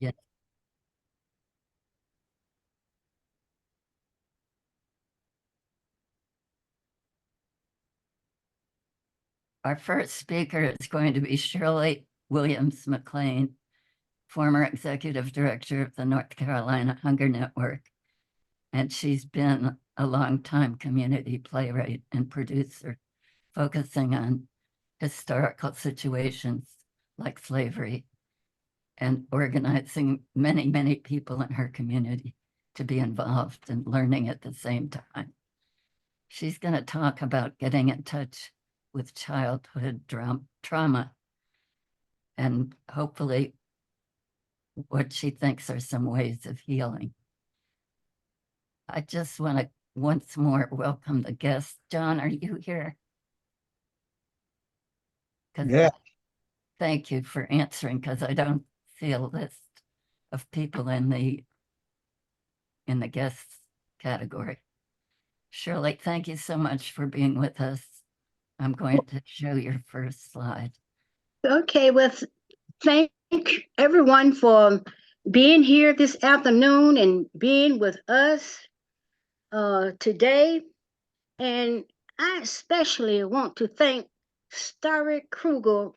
Yes. Our first speaker is going to be Shirley Williams McLean, former executive director of the North Carolina Hunger Network. And she's been a longtime community playwright and producer, focusing on historical situations like slavery and organizing many, many people in her community to be involved and learning at the same time. She's going to talk about getting in touch with childhood trauma and hopefully what she thinks are some ways of healing. I just want to once more welcome the guests. John, are you here? Yeah. Thank you for answering, because I don't see a list of people in the guests category. Shirley, thank you so much for being with us. I'm going to show your first slide. Okay, well, thank everyone for being here this afternoon and being with us today. And I especially want to thank Starry Kruger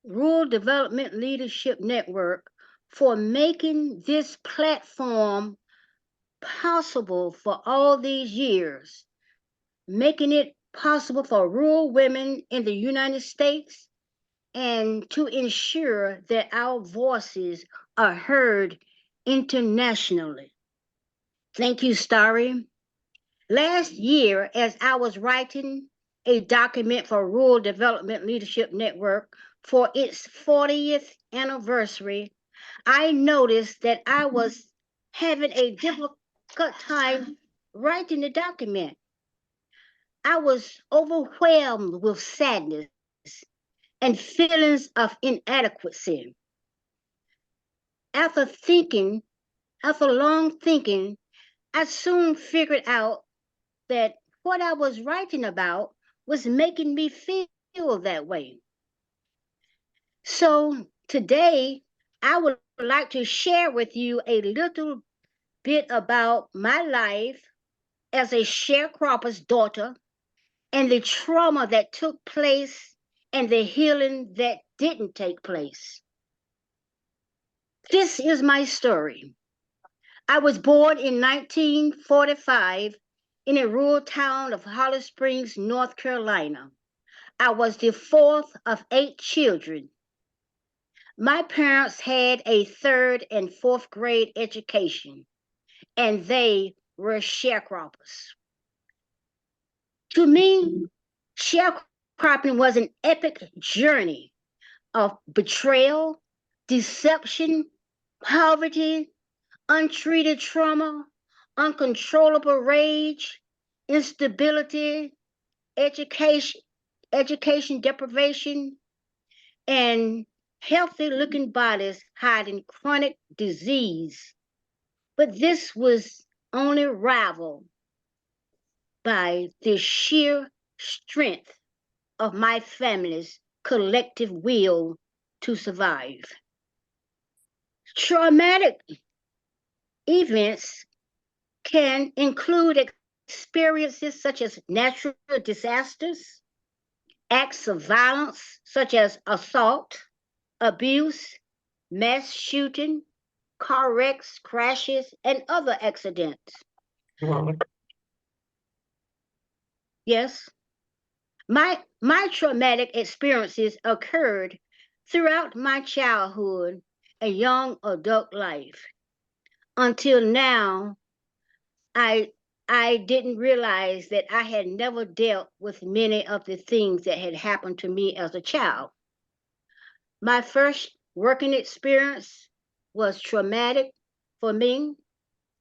Rural Development Leadership Network for making this platform possible for all these years, making it possible for rural women in the United States and to ensure that our voices are heard internationally. Thank you, Starry. Last year, as I was writing a document for Rural Development Leadership Network for its 40th anniversary, I noticed that I was having a difficult time writing the document. I was overwhelmed with sadness and feelings of inadequacy. After long thinking, I soon figured out that what I was writing about was making me feel that way. So today, I would like to share with you a little bit about my life as a sharecropper's daughter and the trauma that took place and the healing that didn't take place. This is my story. I was born in 1945 in a rural town of Holly Springs, North Carolina. I was the fourth of 8 children. My parents had a 3rd and 4th grade education, and they were sharecroppers. To me, sharecropping was an epic journey of betrayal, deception, poverty, untreated trauma, uncontrollable rage, instability, education deprivation, and healthy looking bodies hiding chronic disease. But this was only rivaled by the sheer strength of my family's collective will to survive. Traumatic events can include experiences such as natural disasters, acts of violence such as assault, abuse, mass shooting, car wrecks, crashes, and other accidents. Yes, my traumatic experiences occurred throughout my childhood and young adult life. Until now, I didn't realize that I had never dealt with many of the things that had happened to me as a child. My first working experience was traumatic for me.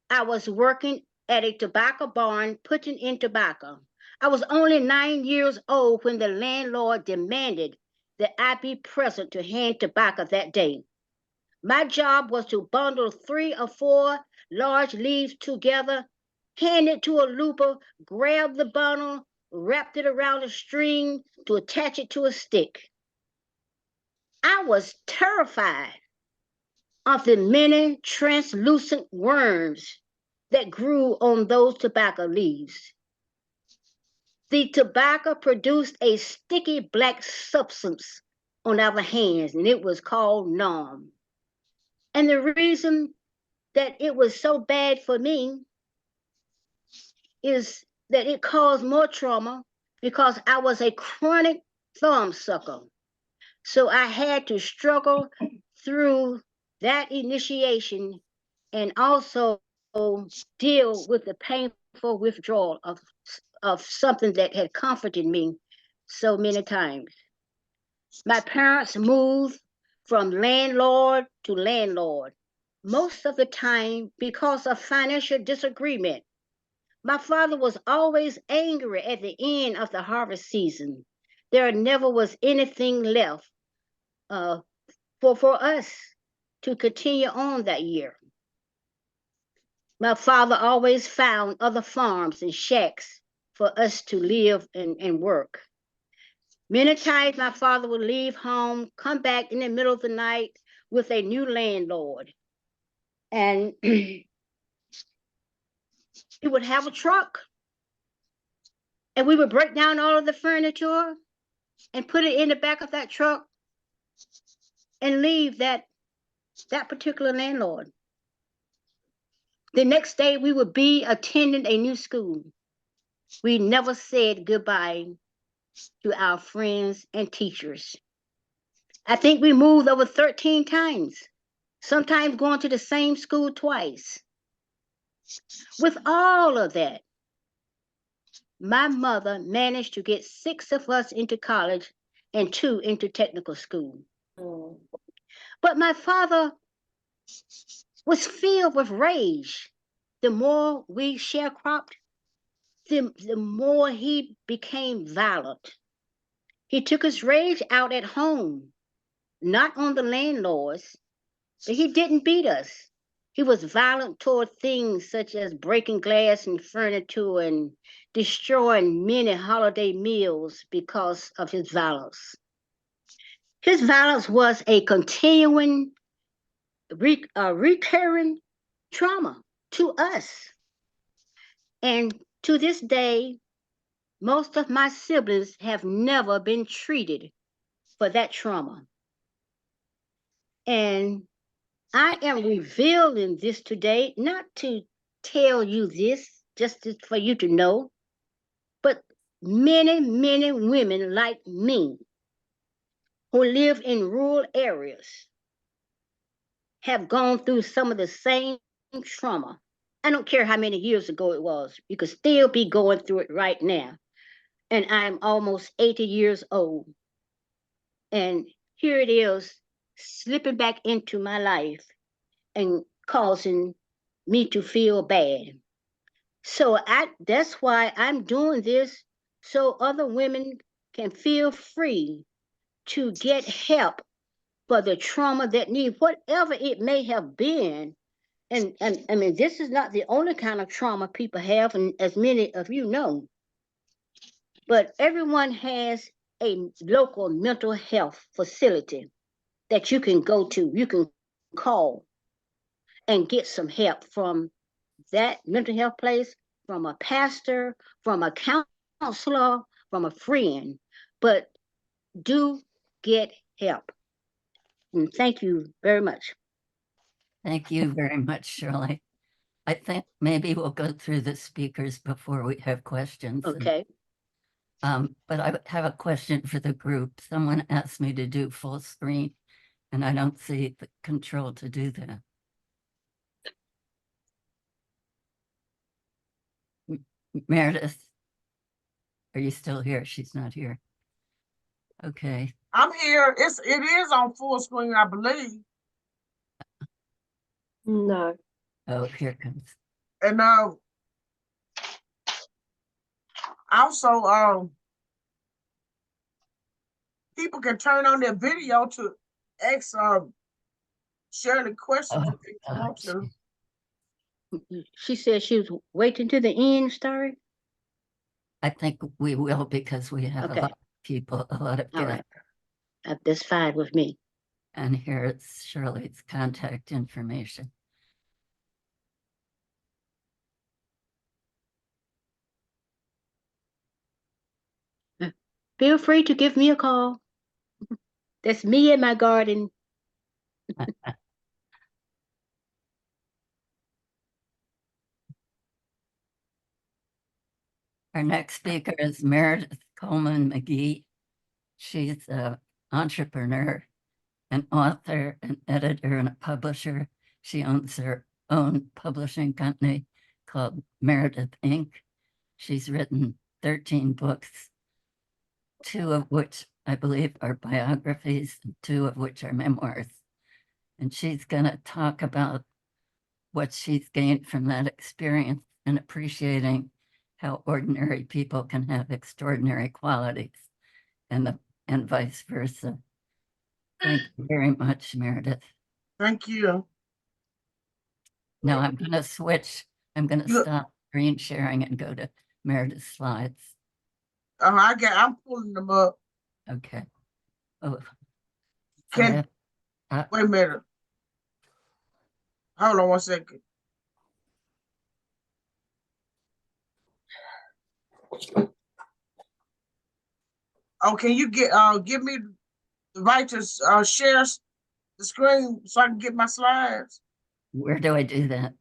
I was working at a tobacco barn putting in tobacco. I was only 9 years old when the landlord demanded that I be present to hand tobacco that day. My job was to bundle 3 or 4 large leaves together, hand it to a looper, grab the bundle, wrapped it around a string to attach it to a stick. I was terrified of the many translucent worms that grew on those tobacco leaves. The tobacco produced a sticky black substance on our hands, and it was called numb. And the reason that it was so bad for me is that it caused more trauma because I was a chronic thumb sucker. So I had to struggle through that initiation and also deal with the painful withdrawal of something that had comforted me so many times. My parents moved from landlord to landlord, most of the time because of financial disagreement. My father was always angry at the end of the harvest season. There never was anything left for us to continue on that year. My father always found other farms and shacks for us to live and work. Many times my father would leave home, come back in the middle of the night with a new landlord. And he would have a truck, and we would break down all of the furniture and put it in the back of that truck and leave that particular landlord. The next day we would be attending a new school. We never said goodbye to our friends and teachers. I think we moved over 13 times, sometimes going to the same school twice. With all of that, my mother managed to get 6 of us into college and 2 into technical school. But my father was filled with rage. The more we sharecropped, the more he became violent. He took his rage out at home, not on the landlords, but he didn't beat us. He was violent toward things such as breaking glass and furniture and destroying many holiday meals because of his violence. His violence was a continuing, recurring trauma to us. And to this day, most of my siblings have never been treated for that trauma. And I am revealing this today, not to tell you this, just for you to know, but many, many women like me who live in rural areas have gone through some of the same trauma. I don't care how many years ago it was. You could still be going through it right now. And I'm almost 80 years old. And here it is, slipping back into my life and causing me to feel bad. So that's why I'm doing this, so other women can feel free to get help for the trauma that need, whatever it may have been. And I mean, this is not the only kind of trauma people have, and as many of you know, but everyone has a local mental health facility that you can go to, you can call and get some help from that mental health place, from a pastor, from a counselor, from a friend. But do get help. And thank you very much. Thank you very much, Shirley. I think maybe we'll go through the speakers before we have questions. Okay. But I have a question for the group. Someone asked me to do full screen, and I don't see the control to do that. Meredith, are you still here? She's not here. Okay. I'm here. It is on full screen, I believe. No. Oh, here it comes. And also people can turn on their video to ask Shirley questions if they want to. She said she was waiting to the end, Starry. I think we will because we have Okay. a lot of people, a lot of All guests. right. That's fine with me. And here it's Shirley's contact information. Feel free to give me a call. That's me in my garden. Our next speaker is Meredith Coleman McGee. She's an entrepreneur, an author, an editor, and a publisher. She owns her own publishing company called Meredith Inc. She's written 13 books, 2 of which I believe are biographies, and 2 of which are memoirs. And she's going to talk about what she's gained from that experience and appreciating how ordinary people can have extraordinary qualities and vice versa. Thank you very much, Meredith. Thank you. Now I'm going to switch. I'm going to You- stop screen sharing and go to Meredith's slides. I'm pulling them up. Okay. Oh, Can wait a minute. Hold on 1 second. Oh, can you give me the right to share the screen so I can get my slides? where do I do that?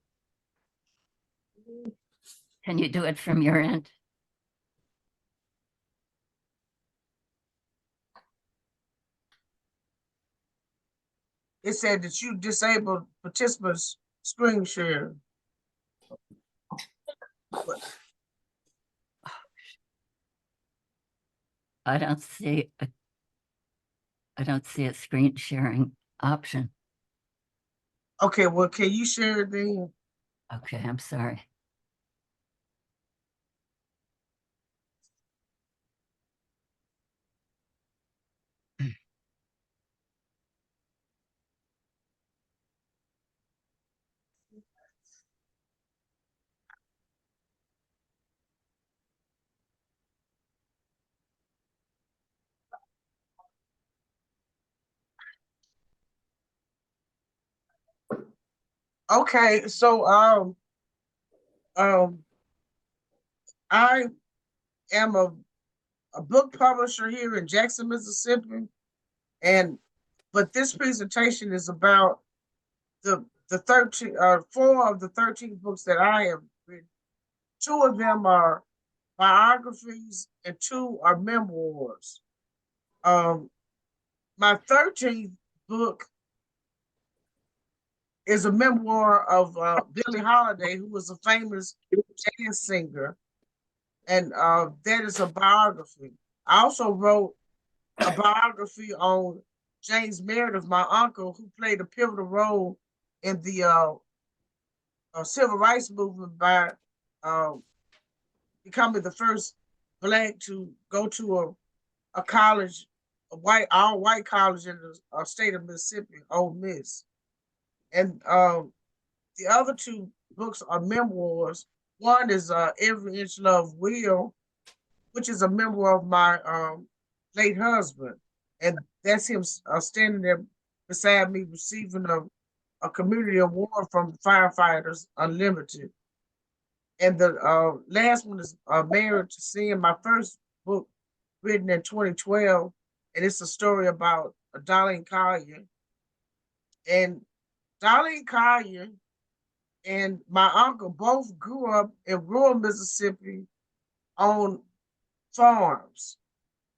Can you do it from your end? It said that you disabled participants screen share. I don't see a screen sharing option. Okay, well, can you share it then? Okay, I'm sorry. Okay, so I am a book publisher here in Jackson, Mississippi, but this presentation is about the 13 4 of the 13 books that I have written. 2 of them are biographies and 2 are memoirs. My 13th book is a memoir of Billie Holiday, who was a famous jazz singer, and that is a biography. I also wrote a biography on James Meredith, my uncle, who played a pivotal role in the civil rights movement by becoming the first Black to go to a college, all white college in the state of Mississippi, Ole Miss. And the other 2 books are memoirs. One is Every Inch Love Will, which is a memoir of my late husband. And that's him standing there beside me receiving a community award from Firefighters Unlimited. And the last one is Married to Sin, my first book written in 2012. And it's a story about Darlene Collier. And Darlene Collier and my uncle both grew up in rural Mississippi on farms.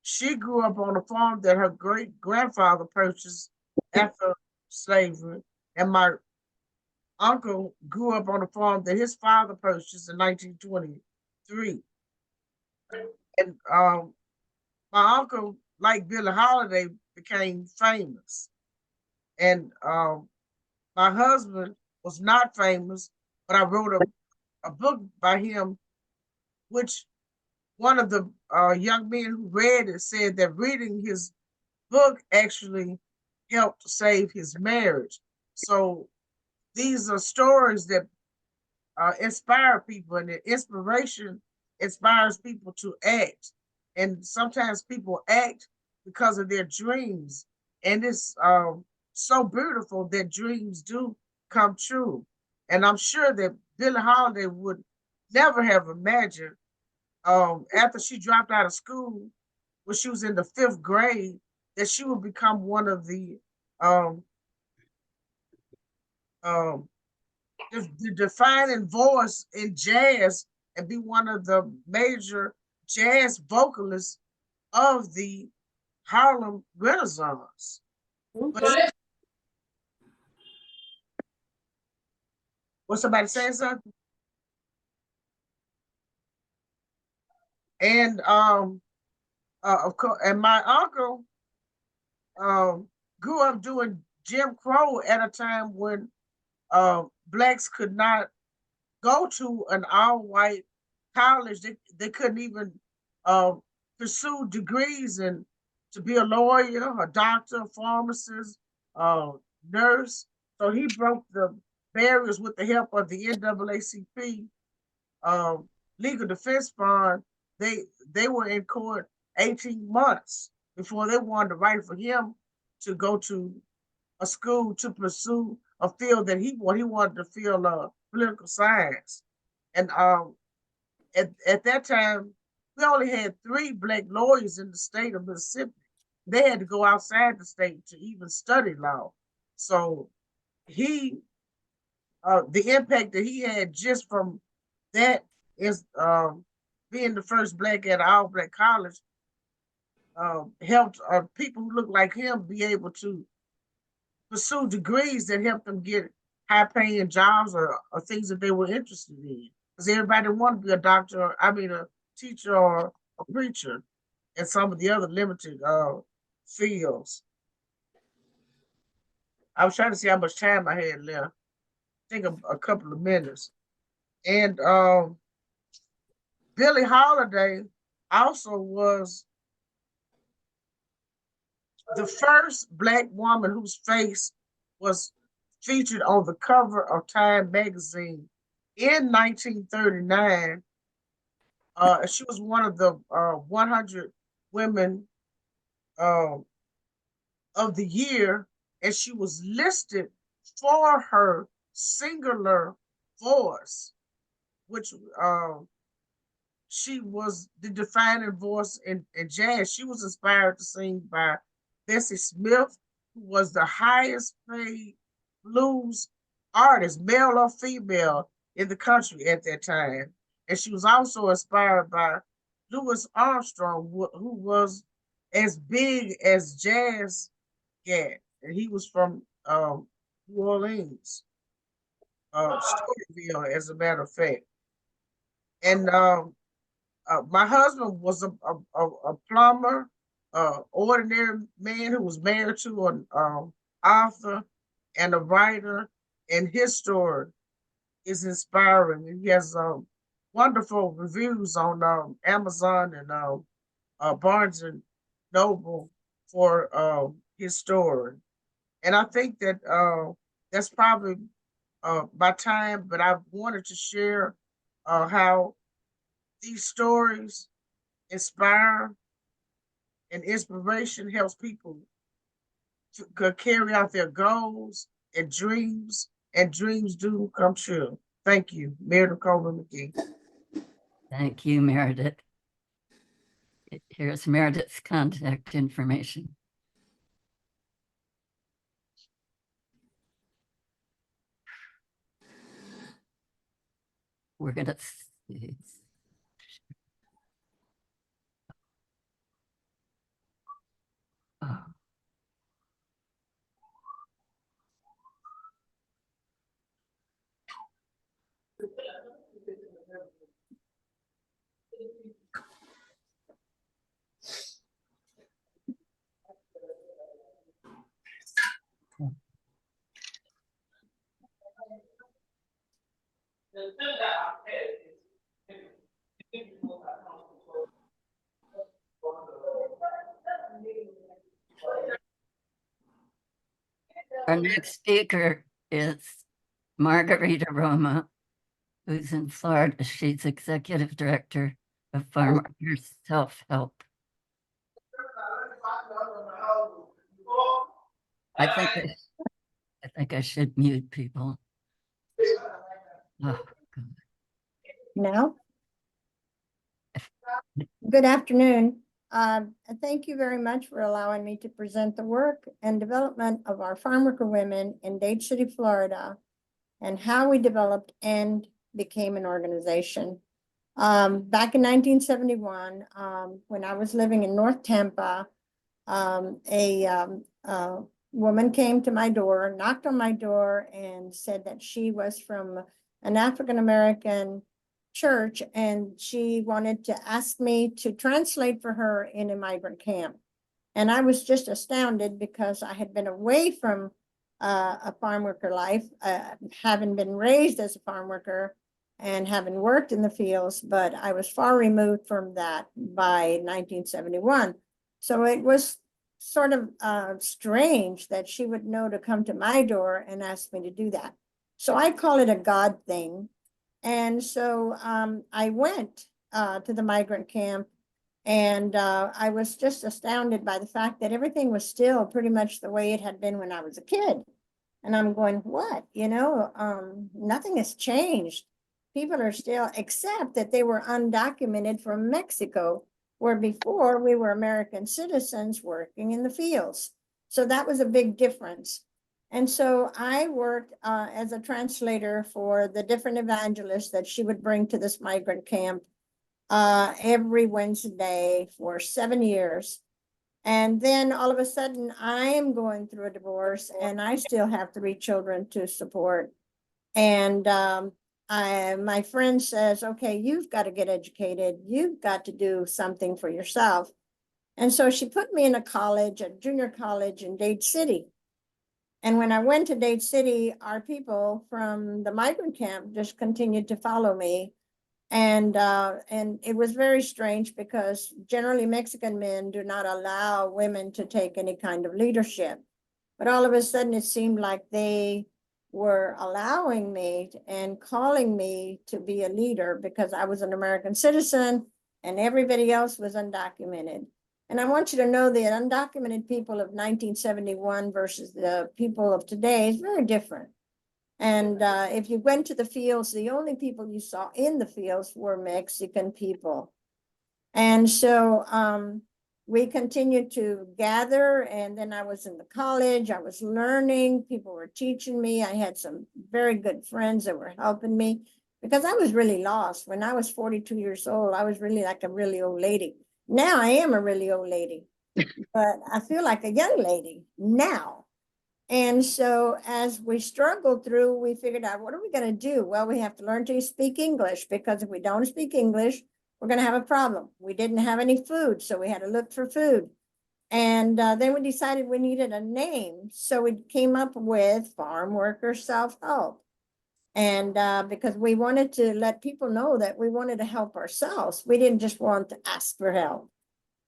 She grew up on a farm that her great grandfather purchased after slavery, and my uncle grew up on a farm that his father purchased in 1923. And my uncle, like Billie Holiday, became famous. And my husband was not famous, but I wrote a book by him, which one of the young men who read it said that reading his book actually helped save his marriage. So these are stories that inspire people, and the inspiration inspires people to act. And sometimes people act because of their dreams. And it's so beautiful that dreams do come true. And I'm sure that Billie Holiday would never have imagined, after she dropped out of school when she was in the 5th grade, that she would become one of um, um, the defining voice in jazz and be one of the major jazz vocalists of the Harlem Renaissance. But was somebody saying something? And of course, and my uncle grew up doing Jim Crow at a time when blacks could not go to an all-white college. They couldn't even pursue degrees and to be a lawyer, a doctor, a pharmacist, nurse. So he broke the barriers with the help of the NAACP Legal Defense Fund. They were in court 18 months before they wanted the right for him to go to a school to pursue a field that he wanted to feel political science. And at that time, we only had 3 black lawyers in the state of Mississippi. They had to go outside the state to even study law. So the impact that he had just from that is being the first black at an all-black college helped people who look like him be able to pursue degrees that helped them get high-paying jobs or things that they were interested in. Because everybody wanted to be a doctor, a teacher or a preacher, and some of the other limited fields. I was trying to see how much time I had left. I think a couple of minutes. And Billie Holiday also was the first black woman whose face was featured on the cover of Time magazine in 1939. She was one of the 100 women of the year, and she was listed for her singular voice, which she was the defining voice in jazz. She was inspired to sing by Bessie Smith, who was the highest paid blues artist, male or female, in the country at that time. And she was also inspired by Louis Armstrong, who was as big as jazz got. And he was from New Orleans, Storyville, as a matter of fact. And my husband was a plumber, ordinary man who was married to an author and a writer, and his story is inspiring. And he has wonderful reviews on Amazon and Barnes and Noble for his story. And I think that that's probably my time, but I wanted to share how these stories inspire, and inspiration helps people to carry out their goals and dreams do come true. Thank you, Meredith Coleman McGee. Thank you, Meredith. Here's Meredith's contact information. We're going to see. Oh. Our next speaker is Margarita Roma, who's in Florida. She's executive director of Farmer Self-Help. I think think I should mute people. Oh, God. No. Good afternoon. Thank you very much for allowing me to present the work and development of our farm worker women in Dade City, Florida, and how we developed and became an organization. Back in 1971, when I was living in North Tampa, a woman came to my door, knocked on my door, and said that she was from an African-American church, and she wanted to ask me to translate for her in a migrant camp. And I was just astounded because I had been away from a farm worker life, having been raised as a farm worker and having worked in the fields, but I was far removed from that by 1971. So it was sort of strange that she would know to come to my door and ask me to do that. So I call it a God thing. And so I went to the migrant camp, and I was just astounded by the fact that everything was still pretty much the way it had been when I was a kid. And I'm going, what? You know, nothing has changed. People are still, except that they were undocumented from Mexico, where before we were American citizens working in the fields. So that was a big difference. And so I worked as a translator for the different evangelists that she would bring to this migrant camp every Wednesday for 7 years. And then all of a sudden, I am going through a divorce, and I still have 3 children to support. And my friend says, okay, you've got to get educated. You've got to do something for yourself. And so she put me in a college, a junior college in Dade City. And when I went to Dade City, our people from the migrant camp just continued to follow me. And it was very strange because generally Mexican men do not allow women to take any kind of leadership. But all of a sudden, it seemed like they were allowing me and calling me to be a leader because I was an American citizen and everybody else was undocumented. And I want you to know that undocumented people of 1971 versus the people of today is very different. And if you went to the fields, the only people you saw in the fields were Mexican people. And so we continued to gather, and then I was in the college, I was learning, people were teaching me. I had some very good friends that were helping me because I was really lost. When I was 42 years old, I was really like a really old lady. Now I am a really old lady, but I feel like a young lady now. And so as we struggled through, we figured out, what are we going to do? Well, we have to learn to speak English, because if we don't speak English, we're going to have a problem. We didn't have any food, so we had to look for food. And then we decided we needed a name. So we came up with Farm Worker Self-Help. And because we wanted to let people know that we wanted to help ourselves. We didn't just want to ask for help.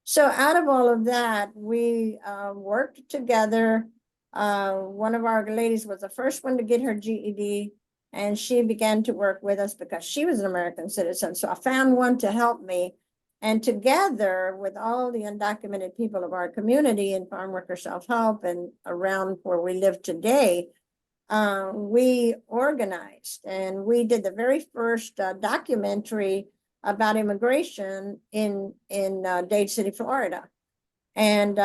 So out of all of that, we worked together. One of our ladies was the first one to get her GED, and she began to work with us because she was an American citizen. So I found one to help me. And together with all the undocumented people of our community in Farm Worker Self-Help and around where we live today, we organized, and we did the very first documentary about immigration in Dade City, Florida. And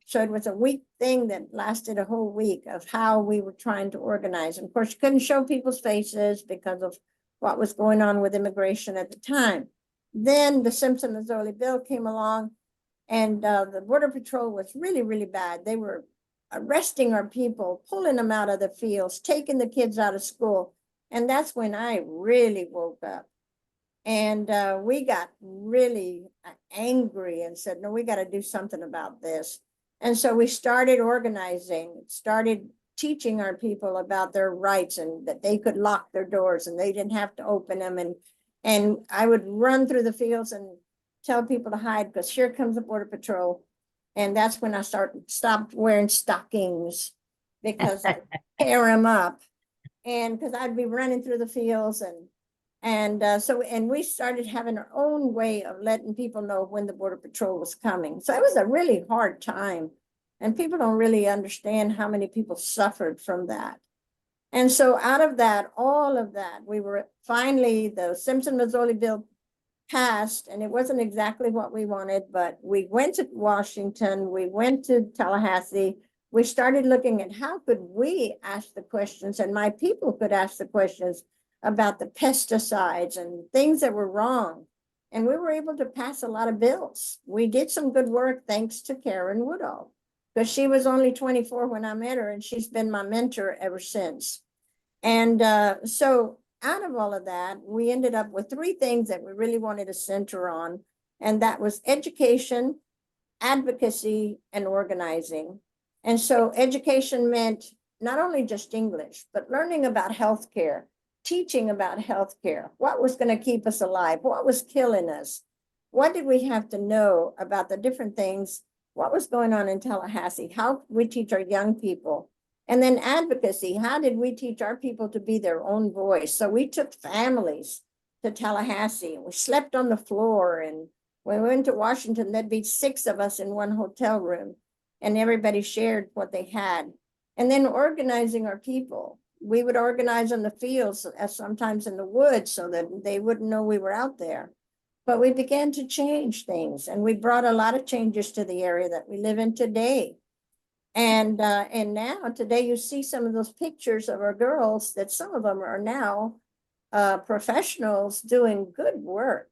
so it was a week thing that lasted a whole week of how we were trying to organize. And of course, you couldn't show people's faces because of what was going on with immigration at the time. Then the Simpson-Mazzoli bill came along, and the Border Patrol was really, really bad. They were arresting our people, pulling them out of the fields, taking the kids out of school. And that's when I really woke up. And we got really angry and said, no, we got to do something about this. And so we started organizing, started teaching our people about their rights and that they could lock their doors and they didn't have to open them. And I would run through the fields and tell people to hide, because here comes the Border Patrol. And that's when I stopped wearing stockings, because I tear them up. And because I'd be running through the fields, and we started having our own way of letting people know when the Border Patrol was coming. So it was a really hard time, and people don't really understand how many people suffered from that. And so out of that, all of that, we were finally, the Simpson-Mazzoli bill passed, and it wasn't exactly what we wanted, but we went to Washington, we went to Tallahassee, we started looking at how could we ask the questions, and my people could ask the questions about the pesticides and things that were wrong. And we were able to pass a lot of bills. We did some good work thanks to Karen Woodall, because she was only 24 when I met her, and she's been my mentor ever since. And so out of all of that, we ended up with three things that we really wanted to center on, and that was education, advocacy, and organizing. And so education meant not only just English, but learning about healthcare, teaching about healthcare, what was going to keep us alive, what was killing us, what did we have to know about the different things, what was going on in Tallahassee, how could we teach our young people, and then advocacy, how did we teach our people to be their own voice? So we took families to Tallahassee, and we slept on the floor, and when we went to Washington, there'd be 6 of us in one hotel room, and everybody shared what they had. And then organizing our people. We would organize in the fields, as sometimes in the woods, so that they wouldn't know we were out there. But we began to change things, and we brought a lot of changes to the area that we live in today. And now today you see some of those pictures of our girls, that some of them are now professionals doing good work.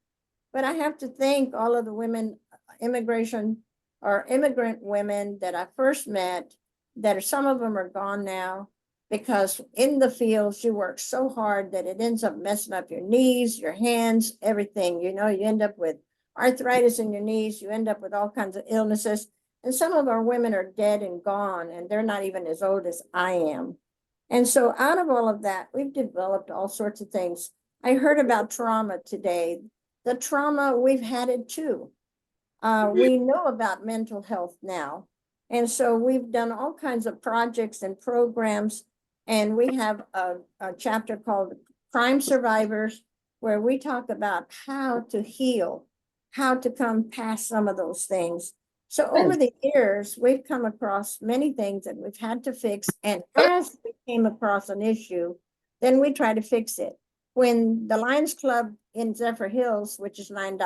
But I have to thank all of the women, immigrant women that I first met, that some of them are gone now, because in the fields you work so hard that it ends up messing up your knees, your hands, everything. You know, you end up with arthritis in your knees, you end up with all kinds of illnesses. And some of our women are dead and gone, and they're not even as old as I am. And so out of all of that, we've developed all sorts of things. I heard about trauma today. The trauma, we've had it too. We know about mental health now. And so we've done all kinds of projects and programs. And we have a chapter called Crime Survivors, where we talk about how to heal, how to come past some of those things. So over the years, we've come across many things that we've had to fix. And as we came across an issue, then we try to fix it. When the Lions Club in Zephyr Hills, which is 9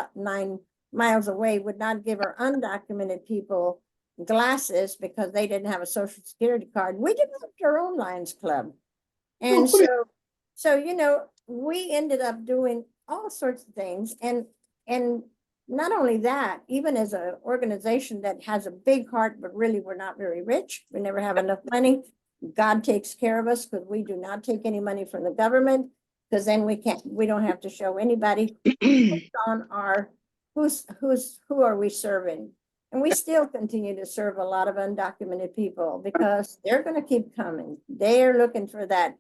miles away, would not give our undocumented people glasses because they didn't have a social security card, we developed our own Lions Club. And so you know, we ended up doing all sorts of things. And not only that, even as an organization that has a big heart, but really we're not very rich, we never have enough money. God takes care of us, because we do not take any money from the government, because then we don't have to show anybody on our who are we serving. And we still continue to serve a lot of undocumented people, because they're going to keep coming. They're looking for that,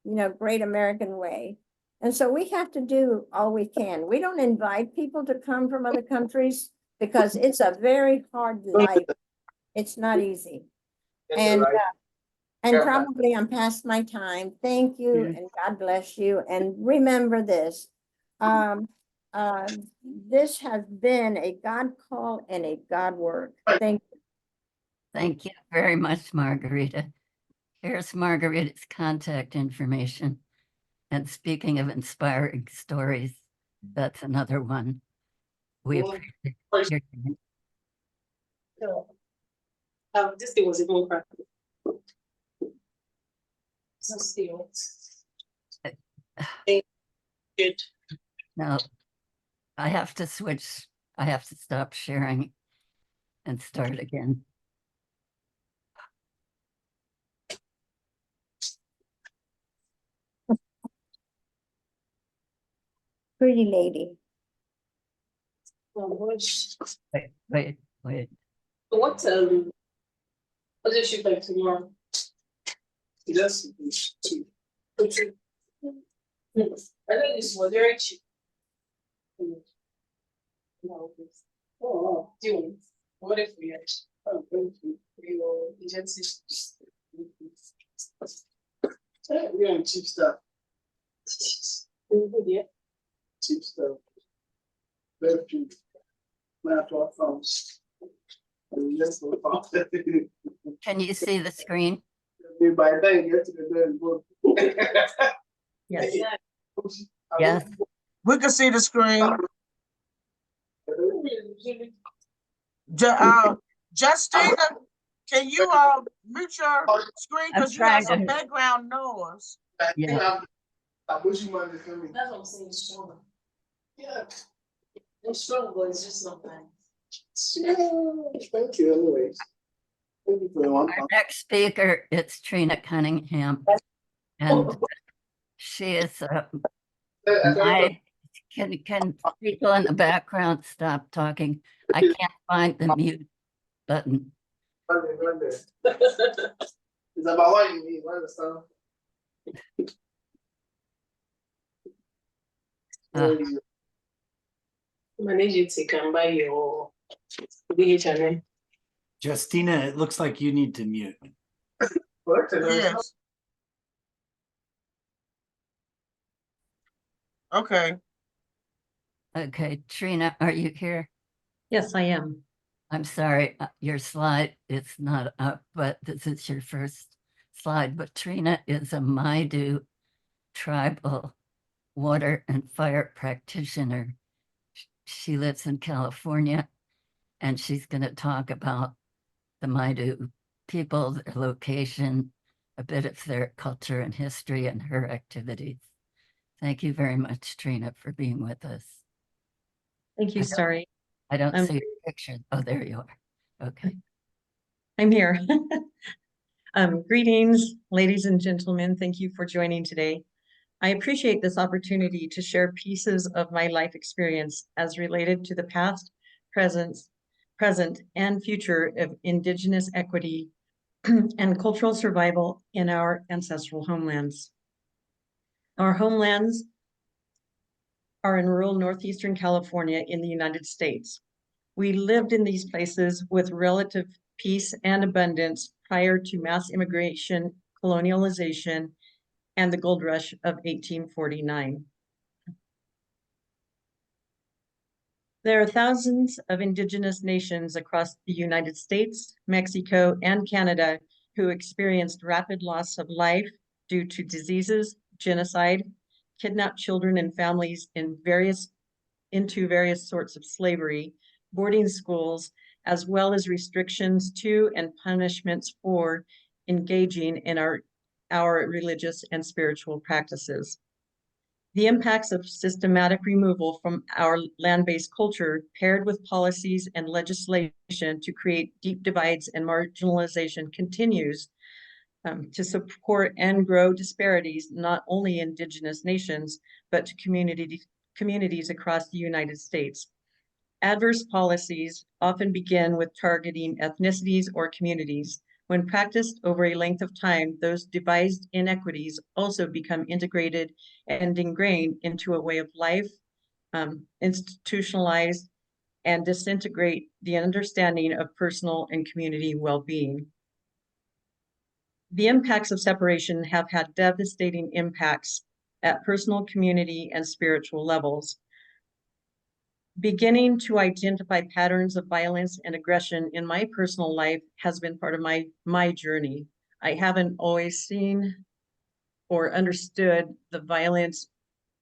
you know, great American way. And so we have to do all we can. We don't invite people to come from other countries, because it's a very hard life. It's not easy. And probably I'm past my time. Thank you, and God bless you. And remember this, this has been a God call and a God work. Thank you. Thank you very much, Margarita. Here's Margarita's contact information. And speaking of inspiring stories, that's another one. We appreciate your this thing was a whole crack. So still. Good. Now, I have to switch. I have to stop sharing and start again. Pretty lady. Wait. What does she play tomorrow? Yes, two. I know this was very cheap. No, oh, do you what if we had your agency? We're on cheap stuff. Yeah. Cheap stuff. Very cheap. Laptop phones. Can you see the screen? Everybody think yesterday, then, book. Yes. Yes. We can see the screen. Justina, can you mute your screen I'm because you have trying some to- background noise? Yeah. I wish you might have come in. That's what I'm saying, strong. Yeah. I'm strong, but it's just sometimes. Thank you anyways. Thank you for the one. Our next speaker, it's Trina Cunningham. And she is my, can people in the background stop talking? I can't find the mute button. Run there. Is that about what you need? Run the stuff. Manage it to come by your channel. Justina, it looks like you need to mute. Yes. Okay. Okay, Trina, are you here? Yes, I am. I'm sorry, your slide is not up, but this is your first slide. But Trina is a Maidu tribal water and fire practitioner. She lives in California, and she's going to talk about the Maidu people, their location, a bit of their culture and history, and her activities. Thank you very much, Trina, for being with us. Thank you, Starry. I don't I'm- see your picture. Oh, there you are. Okay. I'm here. Greetings, ladies and gentlemen. Thank you for joining today. I appreciate this opportunity to share pieces of my life experience as related to the past, present, and future of Indigenous equity and cultural survival in our ancestral homelands. Our homelands are in rural northeastern California in the United States. We lived in these places with relative peace and abundance prior to mass immigration, colonialization, and the gold rush of 1849. There are thousands of indigenous nations across the United States, Mexico, and Canada who experienced rapid loss of life due to diseases, genocide, kidnapped children and families into various sorts of slavery, boarding schools, as well as restrictions to and punishments for engaging in our religious and spiritual practices. The impacts of systematic removal from our land-based culture, paired with policies and legislation to create deep divides and marginalization, continues to support and grow disparities, not only in Indigenous nations, but to communities across the United States. Adverse policies often begin with targeting ethnicities or communities. When practiced over a length of time, those devised inequities also become integrated and ingrained into a way of life, institutionalized, and disintegrate the understanding of personal and community well-being. The impacts of separation have had devastating impacts at personal, community, and spiritual levels. Beginning to identify patterns of violence and aggression in my personal life has been part of my journey. I haven't always seen or understood the violence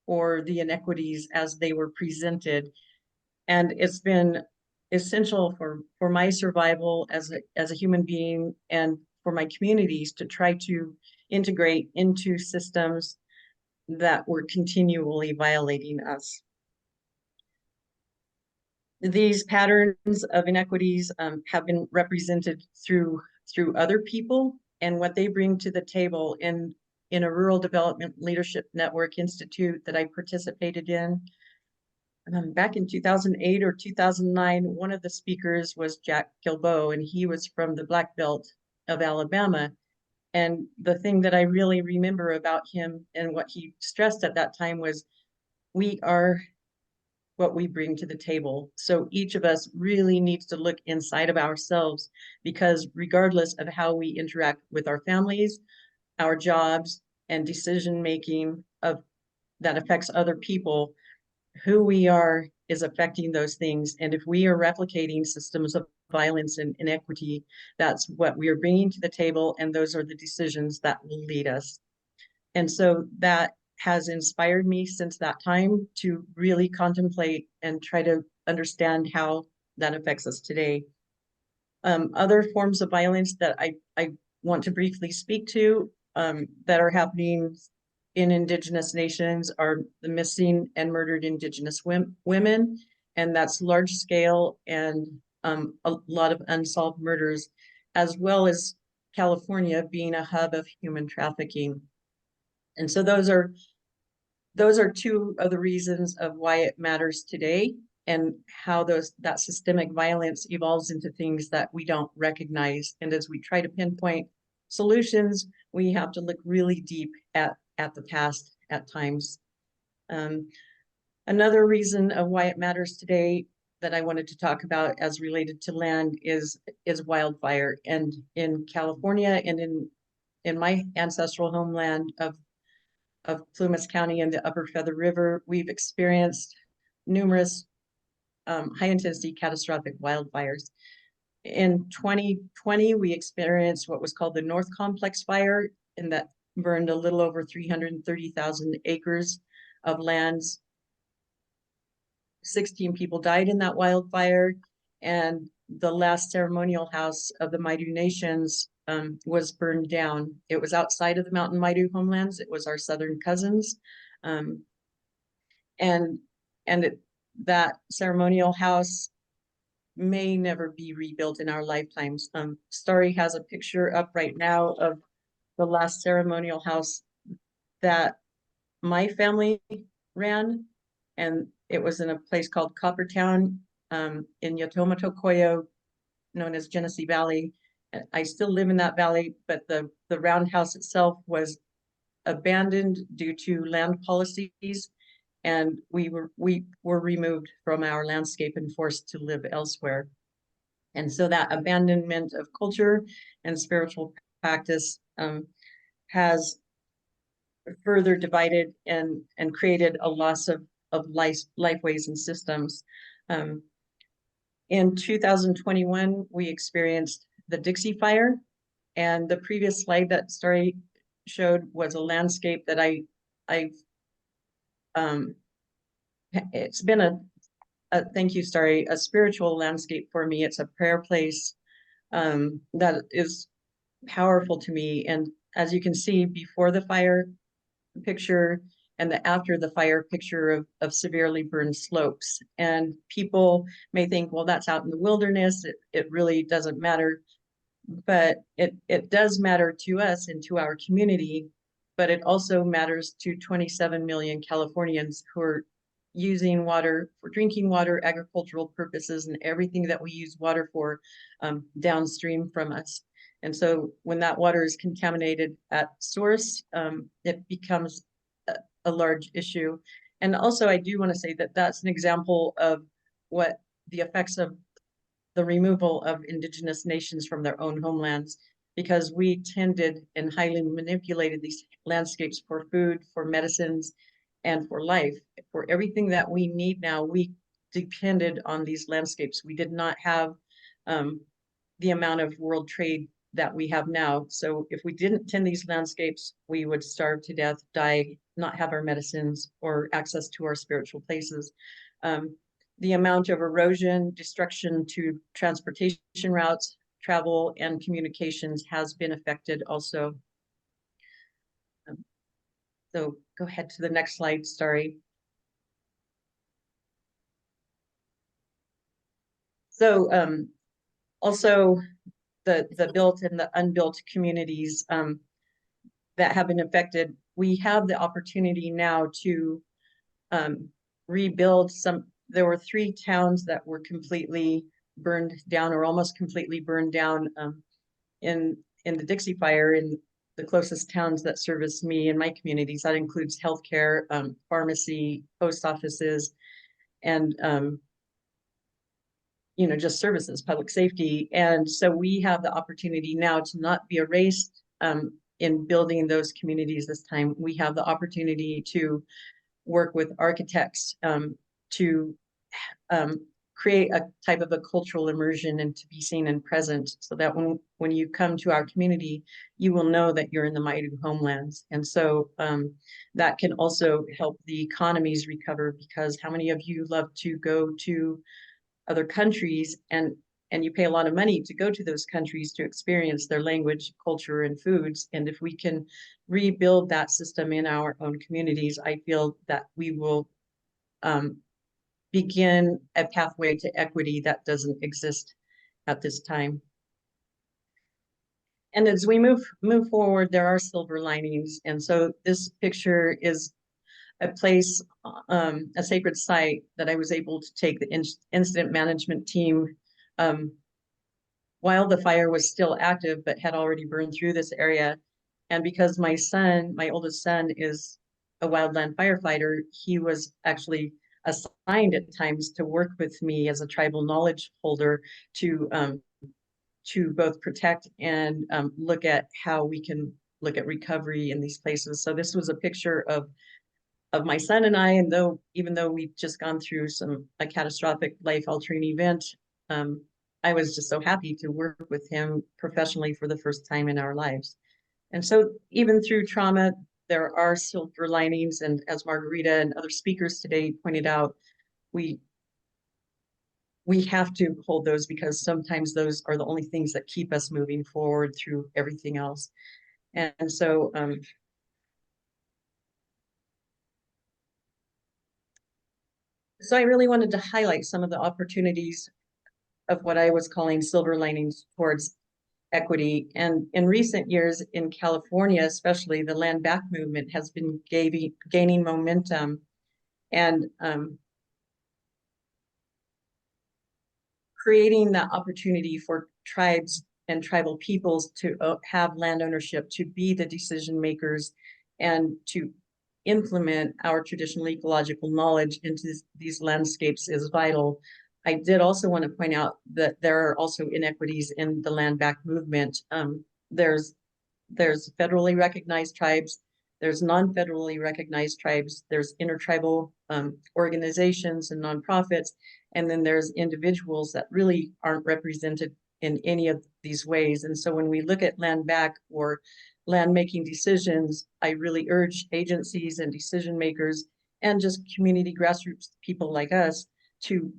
or the inequities as they were presented. And it's been essential for my survival as a human being and for my communities to try to integrate into systems that were continually violating us. These patterns of inequities have been represented through other people and what they bring to the table in a Rural Development Leadership Network Institute that I participated in. Back in 2008 or 2009, one of the speakers was Jack Gilboa, and he was from the Black Belt of Alabama. And the thing that I really remember about him and what he stressed at that time was, we are what we bring to the table. So each of us really needs to look inside of ourselves, because regardless of how we interact with our families, our jobs, and decision-making that affects other people, who we are is affecting those things. And if we are replicating systems of violence and inequity. That's what we are bringing to the table, and those are the decisions that will lead us. And so that has inspired me since that time to really contemplate and try to understand how that affects us today. Other forms of violence that I want to briefly speak to that are happening in Indigenous nations are the missing and murdered Indigenous women, and that's large scale and a lot of unsolved murders, as well as California being a hub of human trafficking. And so those are two of the reasons of why it matters today, and how that systemic violence evolves into things that we don't recognize. And as we try to pinpoint solutions, we have to look really deep at the past at times. Another reason of why it matters today that I wanted to talk about as related to land is wildfire. And in California and in my ancestral homeland of Plumas County and the Upper Feather River, we've experienced numerous high intensity catastrophic wildfires. In 2020, we experienced what was called the North Complex Fire, and that burned a little over 330,000 acres of lands. 16 people died in that wildfire, and the last ceremonial house of the Maidu Nations was burned down. It was outside of the Mountain Maidu homelands. It was our southern cousins. That ceremonial house may never be rebuilt in our lifetimes. Starry has a picture up right now of the last ceremonial house that my family ran, and it was in a place called Coppertown in Yatoma Tokoyo, known as Genesee Valley. I still live in that valley, but the roundhouse itself was abandoned due to land policies, and we were removed from our landscape and forced to live elsewhere. And so that abandonment of culture and spiritual practice has further divided and created a loss of lifeways and systems. In 2021, we experienced the Dixie Fire, and the previous slide that Starry showed was a landscape that it's been a thank you, Starry, a spiritual landscape for me. It's a prayer place that is powerful to me. And as you can see, before the fire picture and the after the fire picture of severely burned slopes. And people may think, well, that's out in the wilderness. It really doesn't matter. But it does matter to us and to our community, but it also matters to 27 million Californians who are using water for drinking water, agricultural purposes, and everything that we use water for downstream from us. And so when that water is contaminated at source, it becomes a large issue. And also, I do want to say that that's an example of what the effects of the removal of Indigenous nations from their own homelands, because we tended and highly manipulated these landscapes for food, for medicines, and for life. For everything that we need now, we depended on these landscapes. We did not have the amount of world trade that we have now. So if we didn't tend these landscapes, we would starve to death, die, not have our medicines or access to our spiritual places. The amount of erosion, destruction to transportation routes, travel, and communications has been affected also. So go ahead to the next slide, Starry. So also the built and the unbuilt communities that have been affected, we have the opportunity now to rebuild some. There were 3 towns that were completely burned down or almost completely burned down in the Dixie Fire, in the closest towns that service me and my communities. That includes healthcare, pharmacy, post offices, and just services, public safety. And so we have the opportunity now to not be erased in building those communities this time. We have the opportunity to work with architects to create a type of a cultural immersion and to be seen and present, so that when you come to our community, you will know that you're in the mighty homelands. And so that can also help the economies recover, because how many of you love to go to other countries and you pay a lot of money to go to those countries to experience their language, culture, and foods. And if we can rebuild that system in our own communities, I feel that we will begin a pathway to equity that doesn't exist at this time. And as we move forward, there are silver linings. And so this picture is a place, a sacred site that I was able to take the incident management team while the fire was still active, but had already burned through this area. And because my oldest son, is a wildland firefighter, he was actually assigned at times to work with me as a tribal knowledge holder to both protect and look at how we can look at recovery in these places. So this was a picture of my son and I, and even though we've just gone through a catastrophic life-altering event, I was just so happy to work with him professionally for the first time in our lives. And so even through trauma, there are silver linings. And as Margarita and other speakers today pointed out, we have to hold those, because sometimes those are the only things that keep us moving forward through everything else. And so I really wanted to highlight some of the opportunities of what I was calling silver linings towards equity. And in recent years in California, especially, the land back movement has been gaining momentum, and creating that opportunity for tribes and tribal peoples to have land ownership, to be the decision makers, and to implement our traditional ecological knowledge into these landscapes is vital. I did also want to point out that there are also inequities in the land back movement. There's federally recognized tribes, there's non-federally recognized tribes, there's intertribal organizations and nonprofits, and then there's individuals that really aren't represented in any of these ways. And so when we look at land back or land making decisions, I really urge agencies and decision makers and just community grassroots people like us to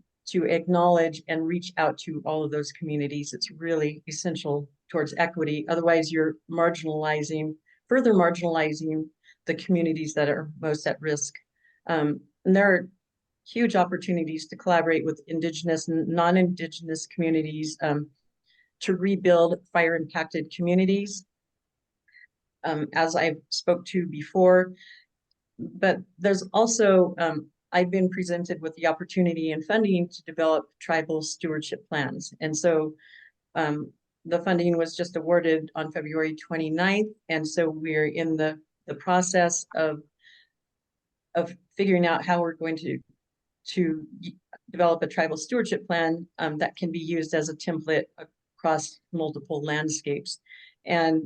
acknowledge and reach out to all of those communities. It's really essential towards equity. Otherwise, you're further marginalizing the communities that are most at risk. And there are huge opportunities to collaborate with Indigenous and non-Indigenous communities to rebuild fire-impacted communities, as I spoke to before. But there's also, I've been presented with the opportunity and funding to develop tribal stewardship plans. And so the funding was just awarded on February 29th. And so we're in the process of figuring out how we're going to develop a tribal stewardship plan that can be used as a template across multiple landscapes. And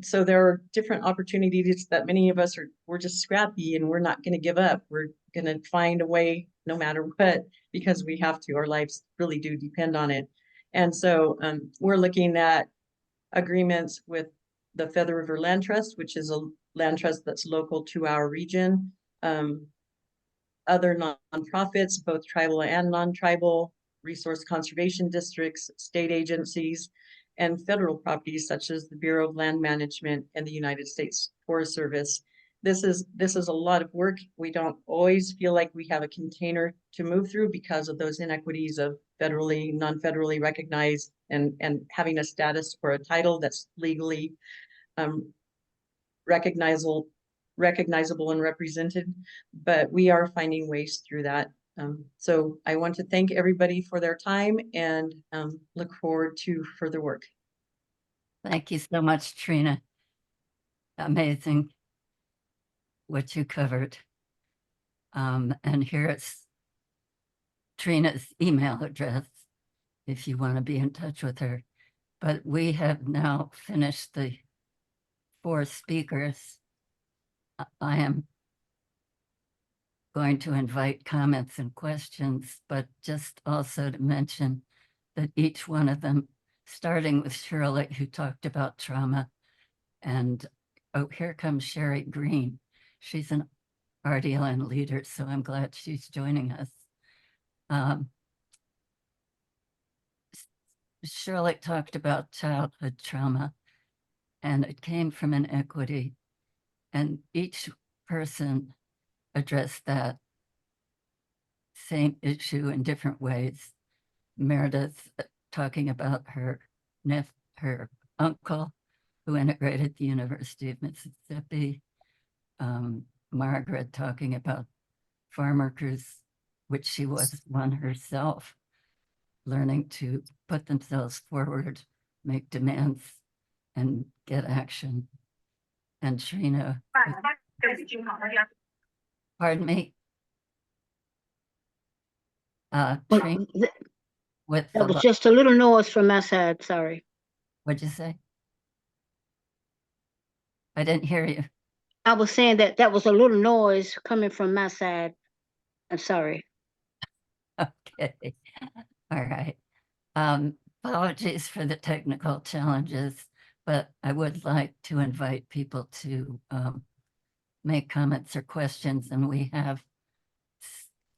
so there are different opportunities that many of us we're just scrappy, and we're not going to give up. We're going to find a way no matter what, because we have to. Our lives really do depend on it. And so we're looking at agreements with the Feather River Land Trust, which is a land trust that's local to our region. Other nonprofits, both tribal and non-tribal, resource conservation districts, state agencies, and federal properties such as the Bureau of Land Management and the United States Forest Service. This is a lot of work. We don't always feel like we have a container to move through because of those inequities of federally, non-federally recognized, and having a status or a title that's legally recognizable and represented, but we are finding ways through that. So I want to thank everybody for their time and look forward to further work. Thank you so much, Trina. Amazing what you covered. And here is Trina's email address if you want to be in touch with her. But we have now finished the 4 speakers. I am going to invite comments and questions, but just also to mention that each one of them, starting with Shirley, who talked about trauma, and oh, here comes Sherry Green. She's an RDLN leader, so I'm glad she's joining us. Shirley talked about childhood trauma, and it came from inequity, and each person addressed that same issue in different ways. Meredith talking about her uncle who integrated the University of Mississippi. Margaret talking about farm workers, which she was one herself, learning to put themselves forward, make demands, and get action. And Trina, pardon me. Trina with That was just a little noise from my side, sorry. What'd you say? I didn't hear you. I was saying that was a little noise coming from my side. I'm sorry. Okay. All right. Apologies for the technical challenges, but I would like to invite people to make comments or questions, and we have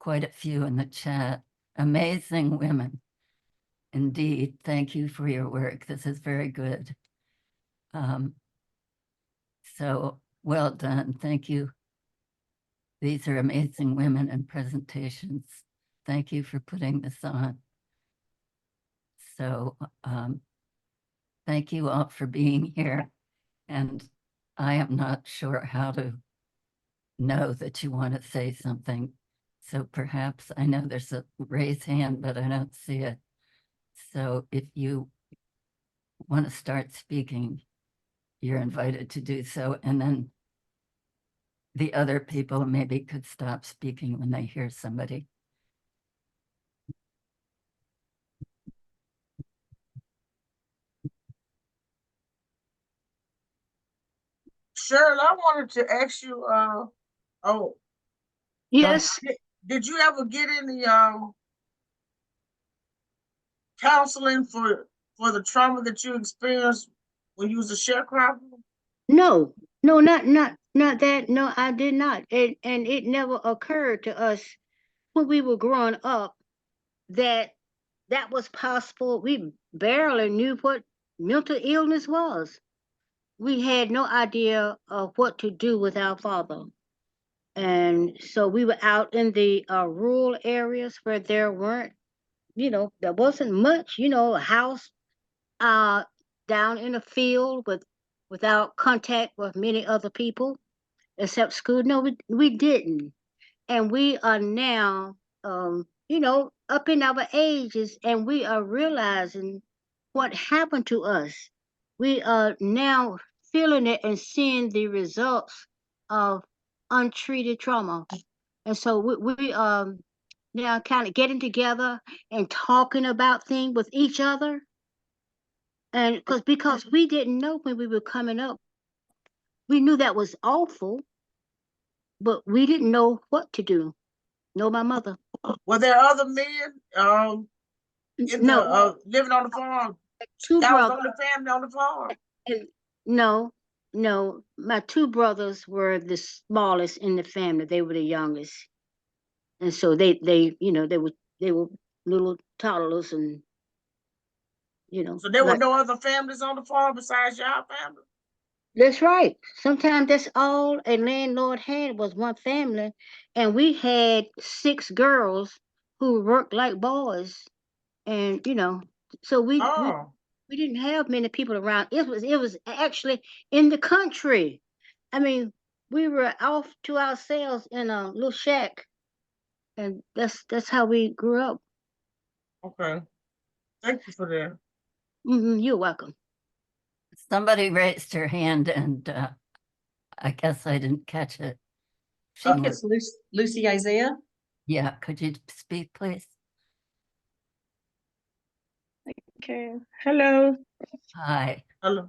quite a few in the chat. Amazing women. Indeed. Thank you for your work. This is very good. So well done. Thank you. These are amazing women and presentations. Thank you for putting this on. So thank you all for being here. And I am not sure how to know that you want to say something. So perhaps, I know there's a raised hand, but I don't see it. So if you want to start speaking, you're invited to do so. And then the other people maybe could stop speaking when they hear somebody. Cheryl, I wanted to ask you, Yes, did you ever get any counseling for the trauma that you experienced when you was a sharecropper? no, not that. No, I did not. And it never occurred to us when we were growing up that was possible. We barely knew what mental illness was. We had no idea of what to do with our father. And so we were out in the rural areas where there weren't, there wasn't much, a house down in a field without contact with many other people except school. No, we didn't. And we are now, up in our ages, and we are realizing what happened to us. We are now feeling it and seeing the results of untreated trauma. And so we now kind of getting together and talking about things with each other. And because we didn't know when we were coming up, we knew that was awful, but we didn't know what to do. No, my mother. Were there other men living on the farm? Two That was brothers. only family on the farm? And no, my two brothers were the smallest in the family. They were the youngest, and so they were little toddlers, and So there were no other families on the farm besides your family? That's right. Sometimes that's all a landlord had was one family, and we had 6 girls who worked like boys, and so we didn't have many people around. It was actually in the country. I mean, we were off to ourselves in a little shack, and that's how we grew up. Okay, thank you for that. You're welcome. Somebody raised her hand, and I guess I didn't catch it. I think it's Lucy Isaiah. Yeah, could you speak, please? Okay. Hello. Hi. Hello.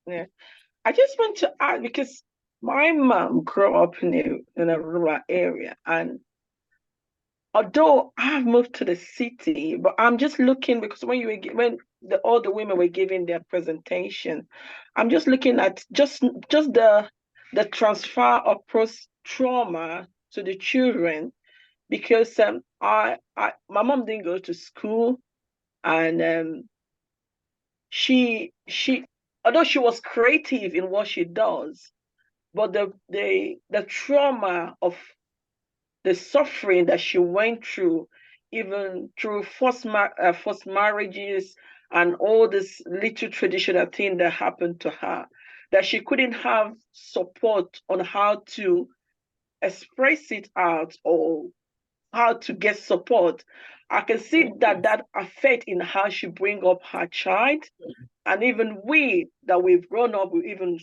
Yeah. I just want to ask because my mom grew up in a rural area, and although I've moved to the city, but I'm just looking because when all the women were giving their presentation, I'm just looking at just the transfer of post trauma to the children because my mom didn't go to school, and she although she was creative in what she does, but the trauma of the suffering that she went through, even through forced marriages and all this little traditional thing that happened to her, that she couldn't have support on how to express it out or how to get support. I can see that affect in how she bring up her child, and even we that we've grown up, we even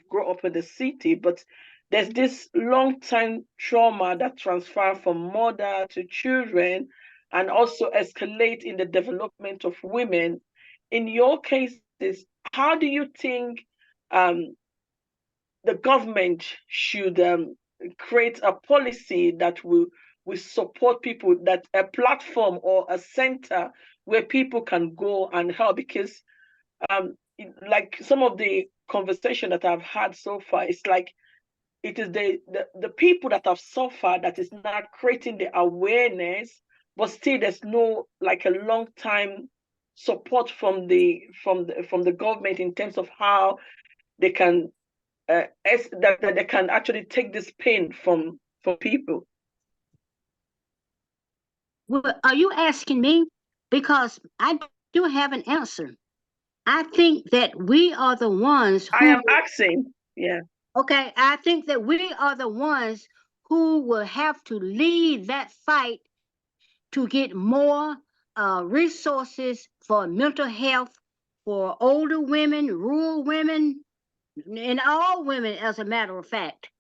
grow up in the city, but there's this long time trauma that transfer from mother to children and also escalate in the development of women. In your cases, how do you think um, the government should create a policy that will support people, that a platform or a center where people can go and help? Because like some of the conversation that I've had so far, it's like it is the people that have suffered that is not creating the awareness, but still there's no like a long time support from the government in terms of how they can that they can actually take this pain from people. Well, are you asking me? Because I do have an answer. I think that we are the ones I who, am asking, yeah. okay, I think that we are the ones who will have to lead that fight to get more resources for mental health for older women, rural women, and all women, as a matter of fact.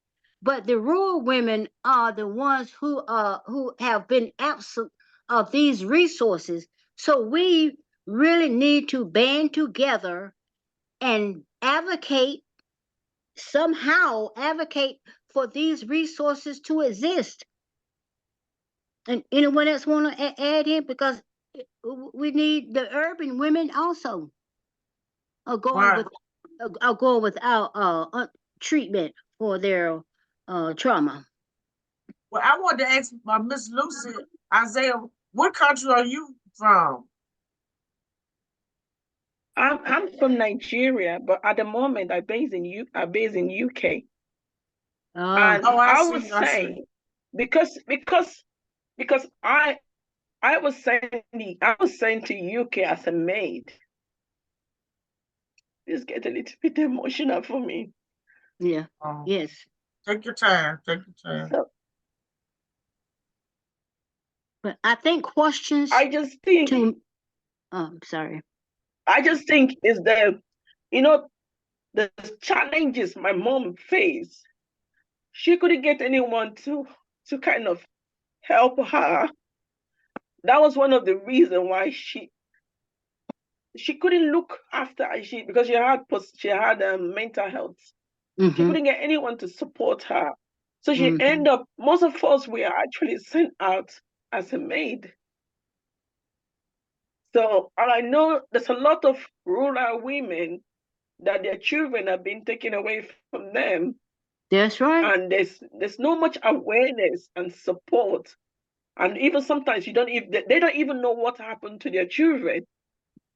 But the rural women are the ones who have been absent of these resources. So we really need to band together and somehow advocate for these resources to exist. And anyone else want to add in? Because we need the urban women also are going Right. with are going without treatment for their trauma. Well, I wanted to ask Miss Lucy, Isaiah, what country are you from? I'm from Nigeria, but at the moment I based in UK. And Oh, I I would see. I see. say because I was sent to UK as a maid. This get a little bit emotional for me. Yeah. Yes. Take your time. Take your time. So But I think questions I just think to sorry. I just think is you know the challenges my mom faced. She couldn't get anyone to kind of help her. That was one of the reasons why she couldn't look after because she had mental health. She Mm-hmm. couldn't get anyone to support her. So she Mm-hmm. ended up, most of us were actually sent out as a maid. So and I know there's a lot of rural women that their children have been taken away from them. That's right. And there's no much awareness and support. And even sometimes they don't even know what happened to their children.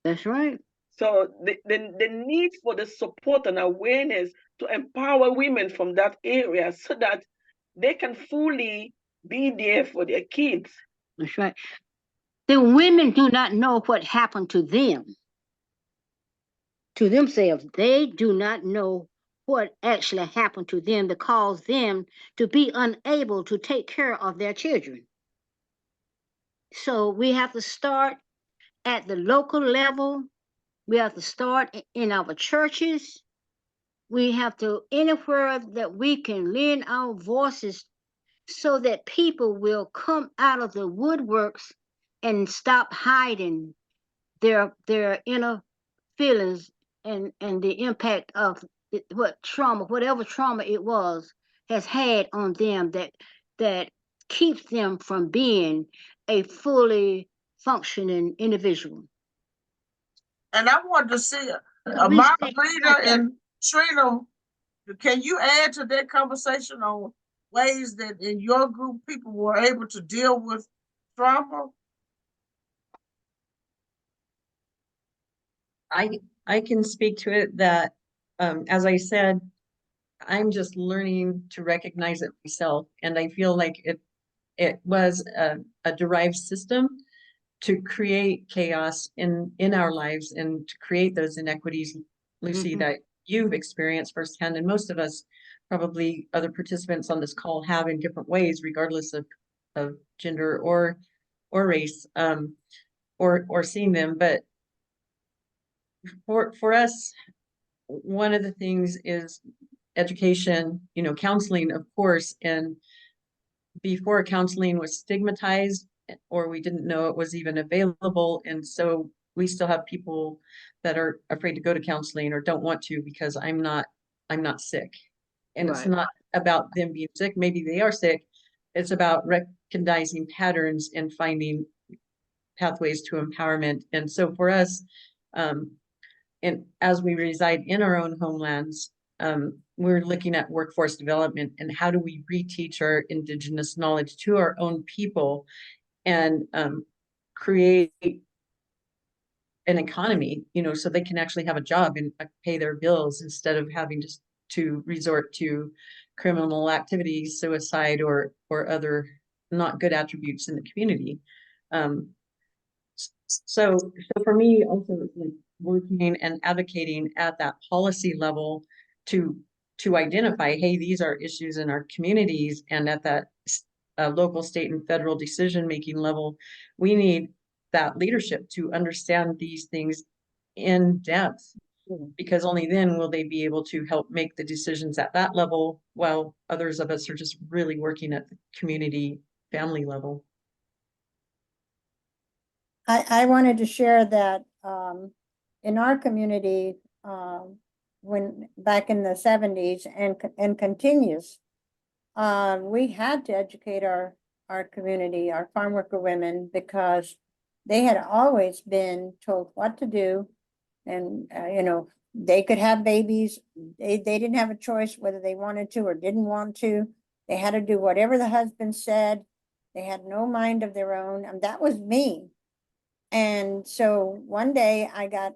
That's right. So the need for the support and awareness to empower women from that area so that they can fully be there for their kids. That's right. The women do not know what happened to themselves. They do not know what actually happened to them to cause them to be unable to take care of their children. So we have to start at the local level. We have to start in our churches. We have to anywhere that we can lend our voices so that people will come out of the woodworks and stop hiding their inner feelings and the impact of what trauma, whatever trauma it was, has had on them that keeps them from being a fully functioning individual. And I wanted to see We stay Margarita and Trina. Can you add to that conversation on ways that in your group people were able to deal with trauma? I can speak to it that, as I said, I'm just learning to recognize it myself, and I feel like it was a derived system to create chaos in our lives and to create those inequities, Lucy, Mhm. that you've experienced firsthand, and most of us, probably other participants on this call, have in different ways, regardless of gender or race, or seeing them. But for us, one of the things is education, counseling, of course. And before, counseling was stigmatized, or we didn't know it was even available. And so we still have people that are afraid to go to counseling or don't want to because I'm not sick. And it's Right. not about them being sick. Maybe they are sick. It's about recognizing patterns and finding pathways to empowerment. And so for us, and as we reside in our own homelands, we're looking at workforce development and how do we reteach our Indigenous knowledge to our own people and create an economy, so they can actually have a job and pay their bills instead of having to resort to criminal activities, suicide, or other not good attributes in the community. So for me, also, it's like working and advocating at that policy level to identify, hey, these are issues in our communities, and at that local, state, and federal decision-making level, we need that leadership to understand these things in depth, because only then will they be able to help make the decisions at that level, while others of us are just really working at the community family level. I wanted to share that in our community, when back in the 70s and continues, we had to educate our community, our farm worker women, because they had always been told what to do, and they could have babies. They didn't have a choice whether they wanted to or didn't want to. They had to do whatever the husband said. They had no mind of their own, and that was me. And so one day I got,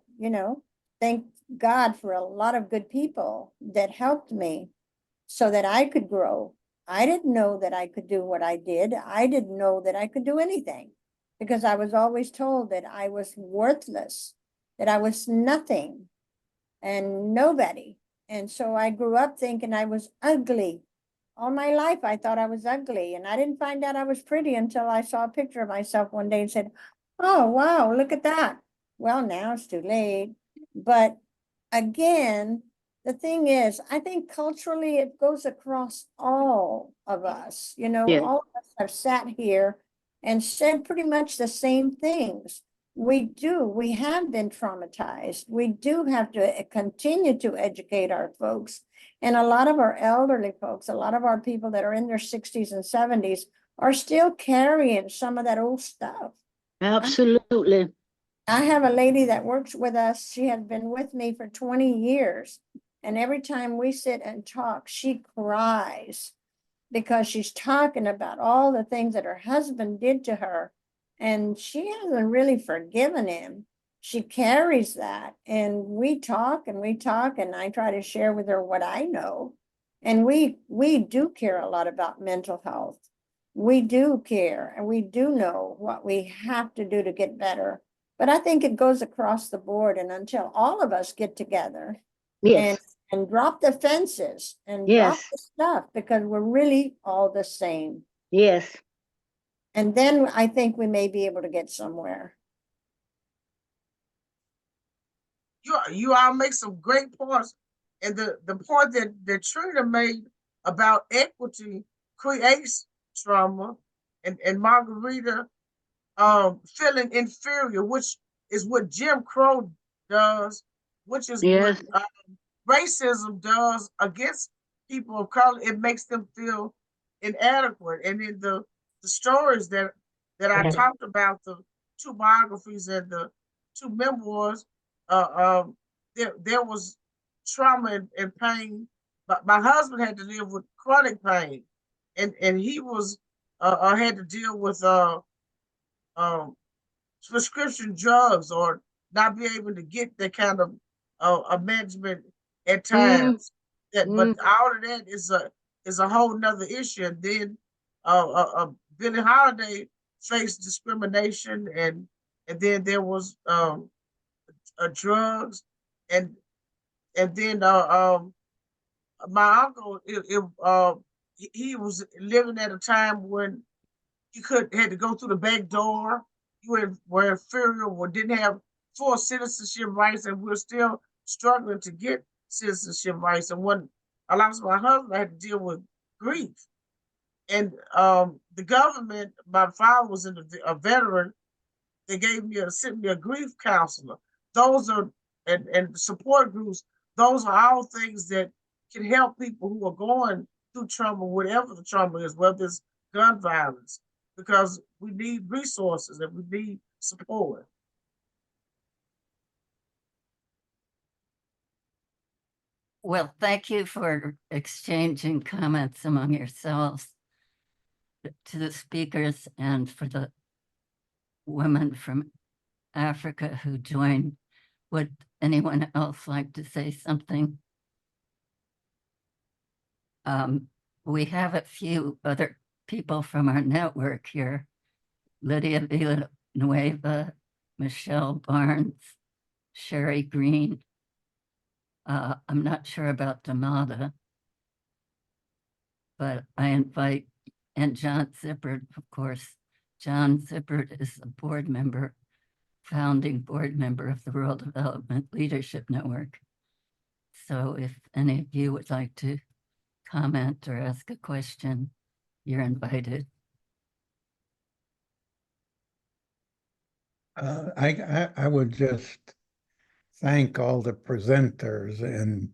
thank God for a lot of good people that helped me so that I could grow. I didn't know that I could do what I did. I didn't know that I could do anything because I was always told that I was worthless, that I was nothing and nobody. And so I grew up thinking I was ugly. All my life I thought I was ugly, and I didn't find out I was pretty until I saw a picture of myself one day and said, oh, wow, look at that. Well, now it's too late. But again, the thing is, I think culturally it goes across all of us. Yeah. All of us have sat here and said pretty much the same things. We have been traumatized. We do have to continue to educate our folks. And a lot of our elderly folks, a lot of our people that are in their 60s and 70s are still carrying some of that old stuff. Absolutely. I have a lady that works with us. She has been with me for 20 years. And every time we sit and talk, she cries because she's talking about all the things that her husband did to her. And she hasn't really forgiven him. She carries that. And we talk and I try to share with her what I know. And we do care a lot about mental health. We do care, and we do know what we have to do to get better. But I think it goes across the board, and until all of us get together Yes. and drop the fences and drop Yes. the stuff, because we're really all the same. Yes. And then I think we may be able to get somewhere. You all make some great points. And the point that Trina made about equity creates trauma, and Margarita feeling inferior, which is what Jim Crow does, which is Yes. what racism does against people of color. It makes them feel inadequate. And in the stories that I talked about, the two biographies and the two memoirs, there was trauma and pain. But my husband had to live with chronic pain, and he was had to deal with um, prescription drugs or not be able to get that kind of management at Mm, times. That, but mm, all of that is a whole nother issue. And then Billie Holiday faced discrimination, and then there was drugs, and then my uncle he was living at a time when you could had to go through the back door. You were inferior or didn't have full citizenship rights, and we're still struggling to get citizenship rights. And when I lost my husband, I had to deal with grief. And the government, my father was a veteran. They sent me a grief counselor. Those are and support groups. Those are all things that can help people who are going through trauma, whatever the trauma is, whether it's gun violence, because we need resources and we need support. Well, thank you for exchanging comments among yourselves to the speakers and for the women from Africa who joined. Would anyone else like to say something? We have a few other people from our network here. Lydia Villanueva, Michelle Barnes, Sherry Green. I'm not sure about Damada, but I invite, and John Zippert, of course. John Zippert is a board member, founding board member of the Rural Development Leadership Network. So if any of you would like to comment or ask a question, you're invited. I would just thank all the presenters, and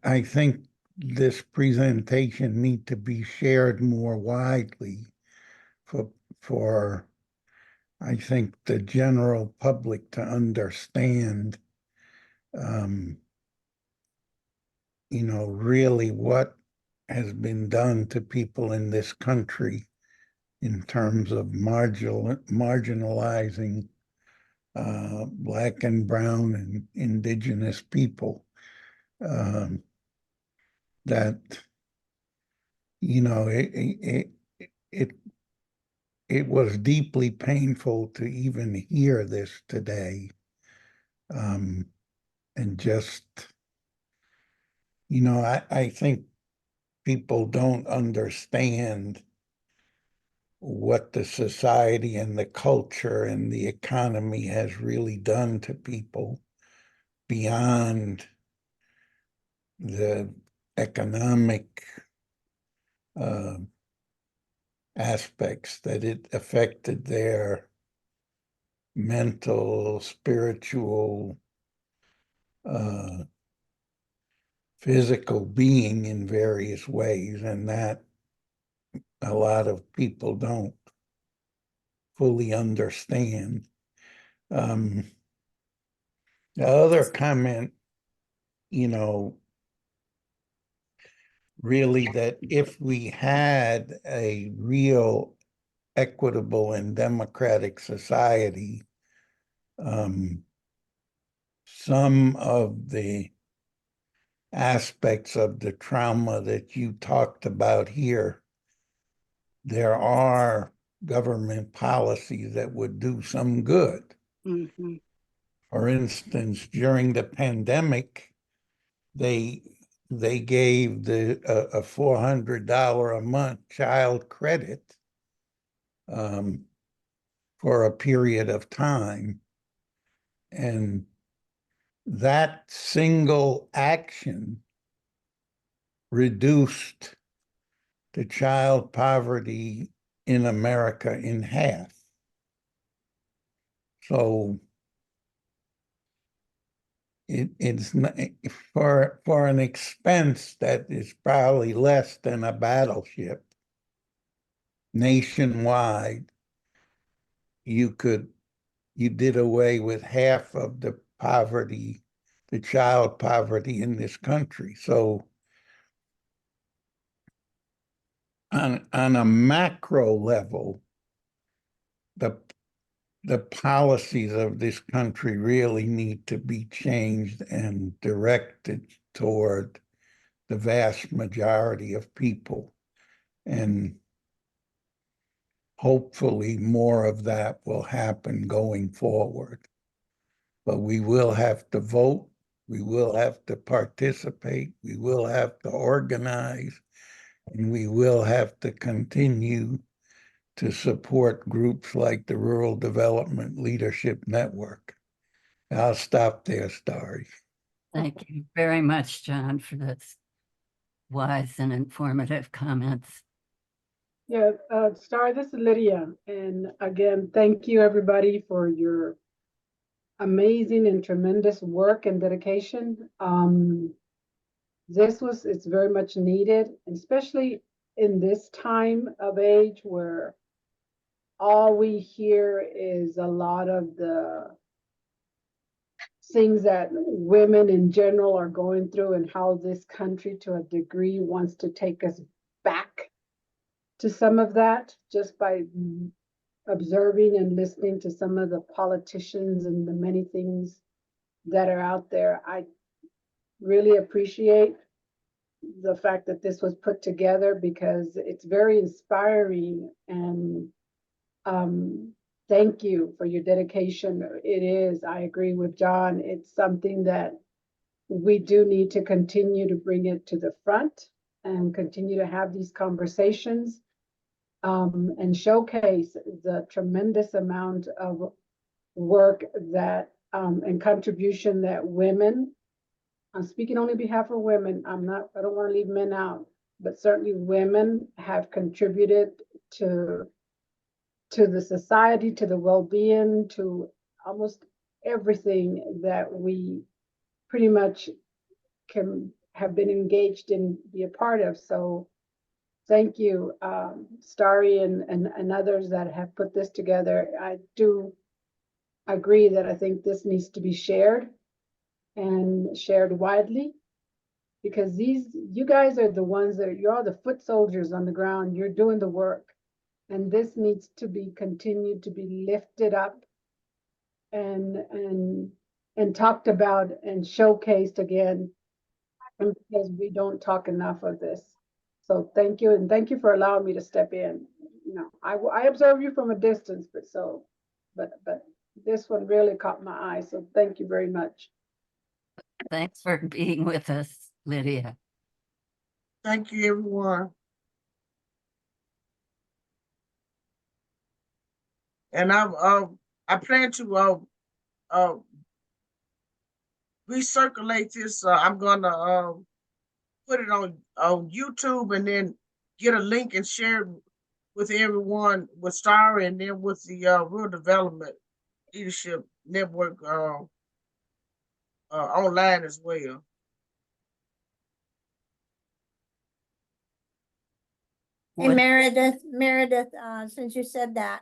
I think this presentation need to be shared more widely for I think the general public to understand really what has been done to people in this country in terms of marginalizing Black and brown and indigenous people. That it was deeply painful to even hear this today, and just I think people don't understand what the society and the culture and the economy has really done to people beyond the economic aspects, that it affected their mental, spiritual, physical being in various ways, and that a lot of people don't fully understand. The other comment, really, that if we had a real equitable and democratic society, some of the aspects of the trauma that you talked about here, there are government policies that would do some good. mm-hmm. For instance, during the pandemic, they gave a $400 a month child credit for a period of time. And that single action reduced the child poverty in America in half. So it's not, for an expense that is probably less than a battleship nationwide, you did away with half of the poverty, the child poverty in this country. So on a macro level, the policies of this country really need to be changed and directed toward the vast majority of people. And hopefully more of that will happen going forward. But we will have to vote, we will have to participate, we will have to organize, and we will have to continue to support groups like the Rural Development Leadership Network. I'll stop there, Starry. Thank you very much, John, for those wise and informative comments. Yeah, Star, this is Lydia. And again, thank you everybody for your amazing and tremendous work and dedication. It's very much needed, especially in this time of age where all we hear is a lot of the things that women in general are going through and how this country to a degree wants to take us back to some of that just by observing and listening to some of the politicians and the many things that are out there. I really appreciate the fact that this was put together because it's very inspiring, and thank you for your dedication. It is, I agree with John, it's something that we do need to continue to bring it to the front and continue to have these conversations and showcase the tremendous amount of work that and contribution that women, I'm speaking only on behalf of women, I don't want to leave men out, but certainly women have contributed to the society, to the well-being, to almost everything that we pretty much can have been engaged in, be a part of. So thank you, Starry and others that have put this together. I do agree that I think this needs to be shared and shared widely, because you guys are the ones you're all the foot soldiers on the ground. You're doing the work, and this needs to be continued to be lifted up and talked about and showcased again, because we don't talk enough of this. So thank you, and thank you for allowing me to step in. You know, I observe you from a distance, but this one really caught my eye. So thank you very much. Thanks for being with us, Lydia. Thank you, everyone. And I plan to recirculate this. I'm gonna put it on YouTube and then get a link and share it with everyone, with Star, and then with the Rural Development Leadership Network online as well. Hey, Meredith, since you said that,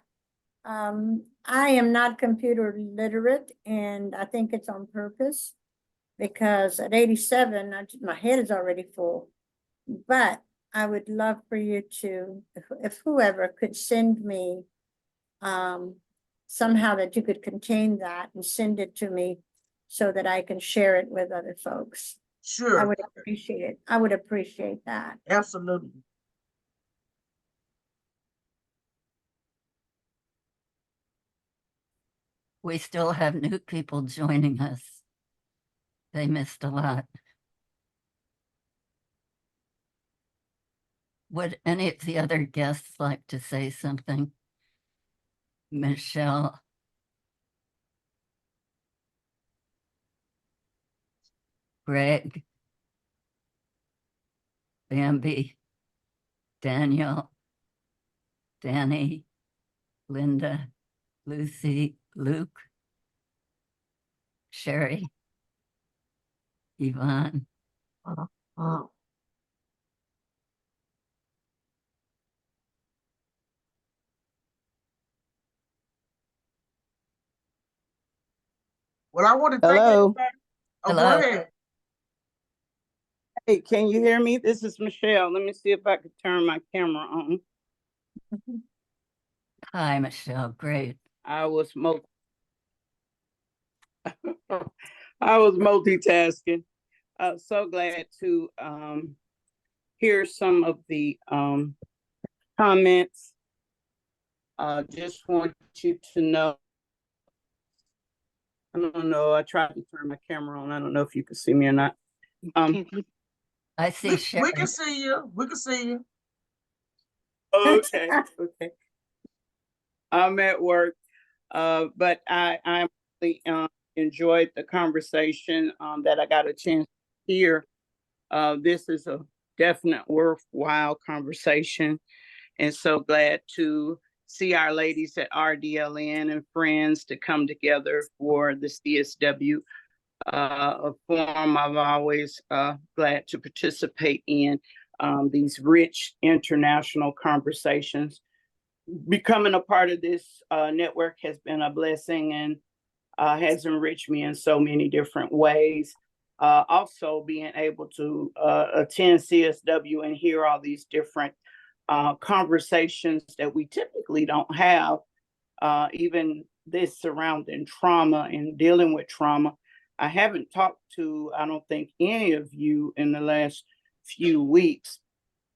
I am not computer literate, and I think it's on purpose, because at 87, my head is already full. But I would love for you to, if whoever could send me somehow that you could contain that and send it to me so that I can share it with other folks. Sure. I would appreciate it. I would appreciate that. Absolutely. We still have new people joining us. They missed a lot. Would any of the other guests like to say something? Michelle? Greg? Bambi? Daniel? Danny? Linda? Lucy? Luke? Sherry? Yvonne. Well, I want to thank Hello. everybody. Oh, Hello. go ahead. Hey, can you hear me? This is Michelle. Let me see if I can turn my camera on. Hi, Michelle. Great. I was I was multitasking. So glad to hear some of the comments. Just want you to know, I don't know, I tried to turn my camera on. I don't know if you can see me or not. I see We Sharon. can see you. We can see you. Okay, okay. I'm at work, but I really enjoyed the conversation that I got a chance to hear. This is a definite worthwhile conversation, and so glad to see our ladies at RDLN and friends to come together for the CSW, a forum I've always glad to participate in, these rich international conversations. Becoming a part of this network has been a blessing and has enriched me in so many different ways. Also being able to attend CSW and hear all these different conversations that we typically don't have, even this surrounding trauma and dealing with trauma. I haven't talked to, I don't think, any of you in the last few weeks.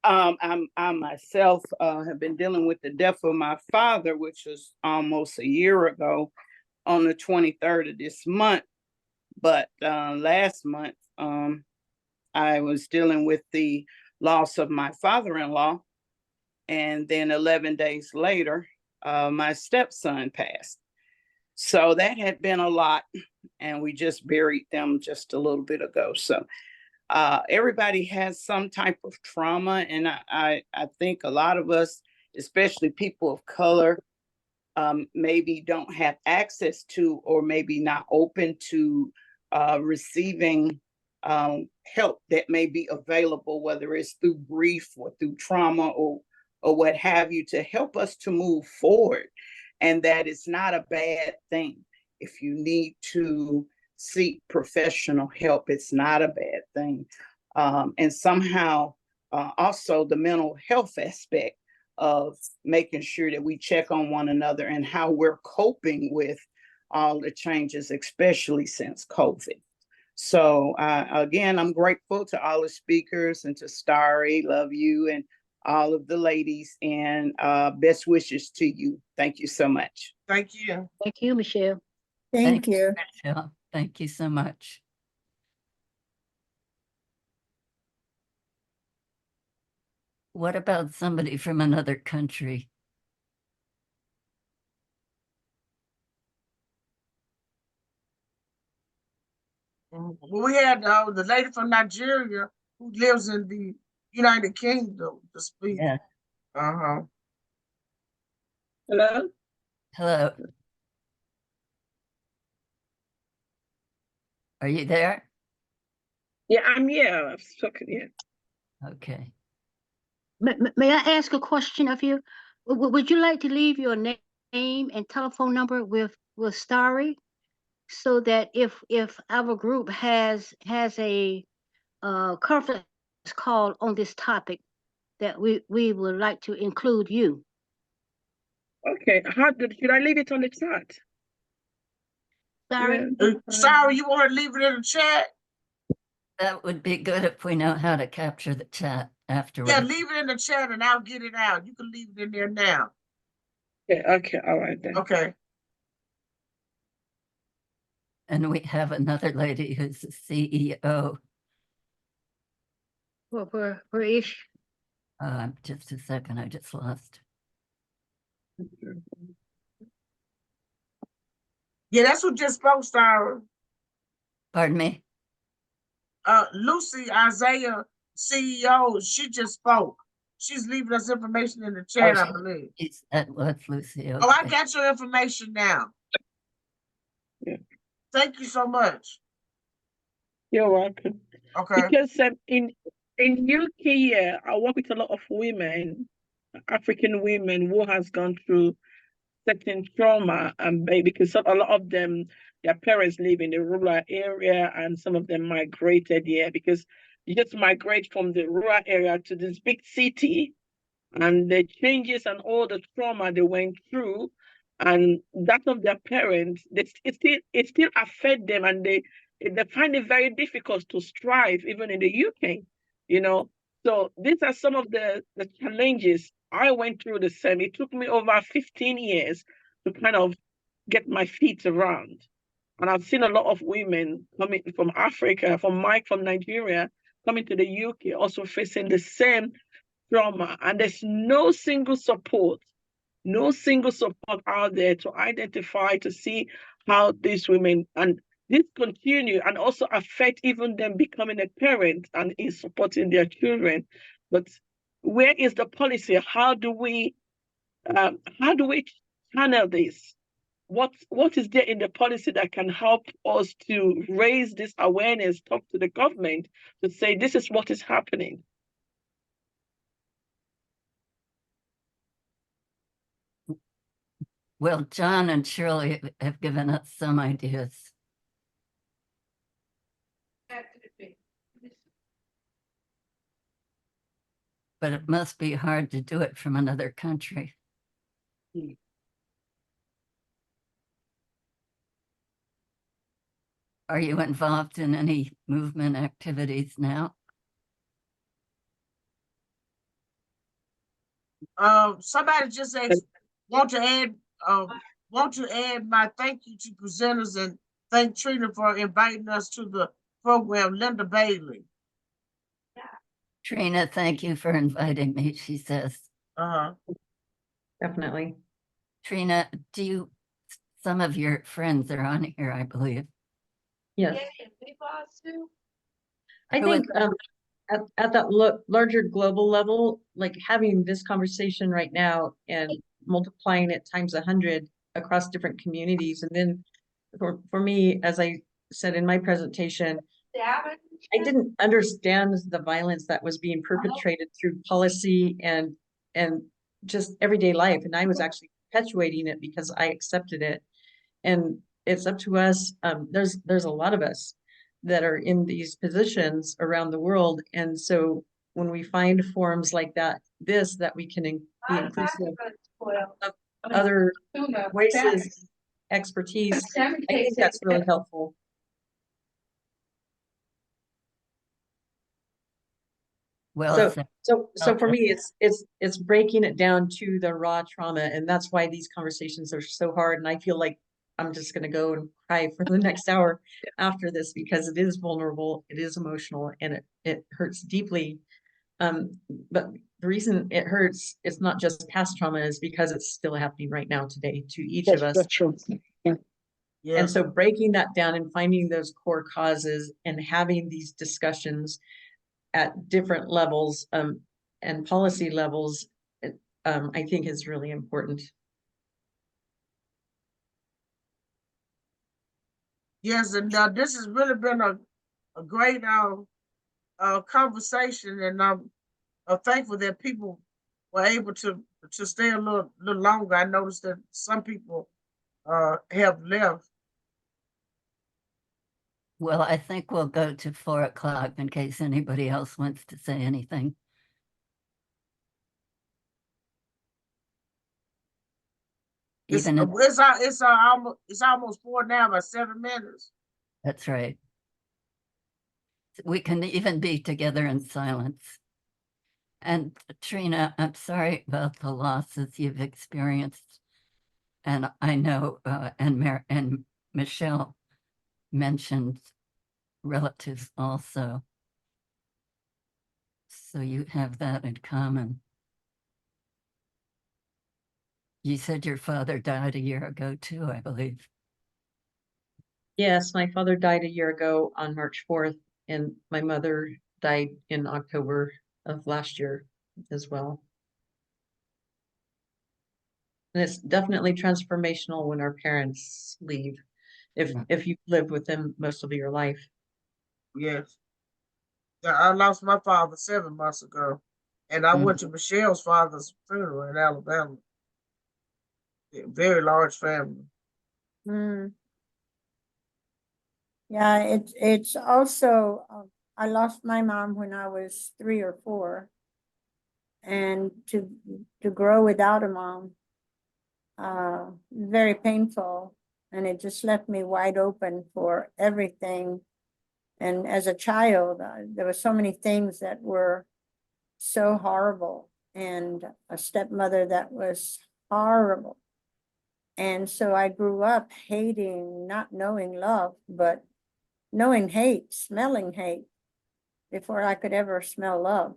I myself have been dealing with the death of my father, which was almost a year ago on the 23rd of this month. But last month, I was dealing with the loss of my father-in-law. And then 11 days later, my stepson passed. So that had been a lot. And we just buried them just a little bit ago. So everybody has some type of trauma. And I think a lot of us, especially people of color, maybe don't have access to, or maybe not open to receiving help that may be available, whether it's through grief or through trauma or what have you, to help us to move forward. And that it's not a bad thing. If you need to seek professional help, it's not a bad thing. And somehow also the mental health aspect of making sure that we check on one another and how we're coping with all the changes, especially since COVID. So again, I'm grateful to all the speakers and to Starry, love you, and all of the ladies, and best wishes to you. Thank you so much. Thank you. Thank you, Michelle. Thank you. Michelle. Thank you so much. What about somebody from another country? Well, we had the lady from Nigeria who lives in the United Kingdom to speak. Yeah. Uh-huh. Hello? Hello. Are you there? Yeah, I'm here. I've spoken, yeah. Okay. May I ask a question of you? Would you like to leave your name and telephone number with Starry, so that if our group has a conference call on this topic, that we would like to include you? Okay, should I leave it on the chat? Starry? Sorry, you want to leave it in the chat? That would be good if we know how to capture the chat afterwards. Yeah, leave it in the chat and I'll get it out. You can leave it in there now. Yeah, okay, all right then. Okay. And we have another lady who's the CEO. Where is she? Just a second, I just lost. Yeah, that's who just spoke, Sarah. Pardon me? Lucy Isaiah, CEO, she just spoke. She's leaving us information in the chat, I believe. That was Lucy. Okay. Oh, I got your information now. Yeah. Thank you so much. You're welcome. Okay. Because in UK, yeah, I work with a lot of women, African women who has gone through certain trauma, and because a lot of them, their parents live in the rural area, and some of them migrated here because you just migrate from the rural area to this big city, and the changes and all the trauma they went through, and that of their parents, it still affect them, and they find it very difficult to strive even in the UK, you know. So these are some of the challenges I went through the same. It took me over 15 years to kind of get my feet around. And I've seen a lot of women coming from Africa, from Nigeria, coming to the UK, also facing the same trauma. And there's no single support out there to identify, to see how these women, and this continue and also affect even them becoming a parent and in supporting their children. But where is the policy? How do we channel this? What is there in the policy that can help us to raise this awareness, talk to the government to say this is what is happening? Well, John and Shirley have given us some ideas. But it must be hard to do it from another country. Are you involved in any movement activities now? Somebody just asked, want to add my thank you to presenters and thank Trina for inviting us to the program, Linda Bailey. Trina, thank you for inviting me, she says. Definitely. Trina, some of your friends are on here, I believe. Yes. I Who is think at that larger global level, like having this conversation right now and multiplying it times 100 across different communities. And then for me, as I said in my presentation, I didn't understand the violence that was being perpetrated through policy and just everyday life. And I was actually perpetuating it because I accepted it. And it's up to us. There's a lot of us that are in these positions around the world. And so when we find forums like that we can be inclusive of other voices, expertise, I think that's really helpful. Well, so for me, it's breaking it down to the raw trauma, and that's why these conversations are so hard. And I feel like I'm just going to go and cry for the next hour after this because it is vulnerable, it is emotional, and it hurts deeply. But the reason it hurts, it's not just past trauma, is because it's still happening right now today to each of us. That's true. Yeah. And so breaking that down and finding those core causes and having these discussions at different levels and policy levels, I think is really important. Yes, and this has really been a great conversation, and I'm thankful that people were able to stay a little longer. I noticed that some people have left. Well, I think we'll go to 4 o'clock in case anybody else wants to say anything. It's almost 4 now, by 7 minutes. That's right. We can even be together in silence. And Trina, I'm sorry about the losses you've experienced. And I know, and Michelle mentioned relatives also. So you have that in common. You said your father died a year ago too, I believe. Yes, my father died a year ago on March 4th, and my mother died in October of last year as well. And it's definitely transformational when our parents leave, if you live with them most of your life. Yes. Yeah, I lost my father 7 months ago, and I went to Michelle's father's funeral in Alabama. Very large family. Mm. Yeah, it's also, I lost my mom when I was 3 or 4. And to grow without a mom, very painful. And it just left me wide open for everything. And as a child, there were so many things that were so horrible, and a stepmother that was horrible. And so I grew up hating, not knowing love, but knowing hate, smelling hate before I could ever smell love.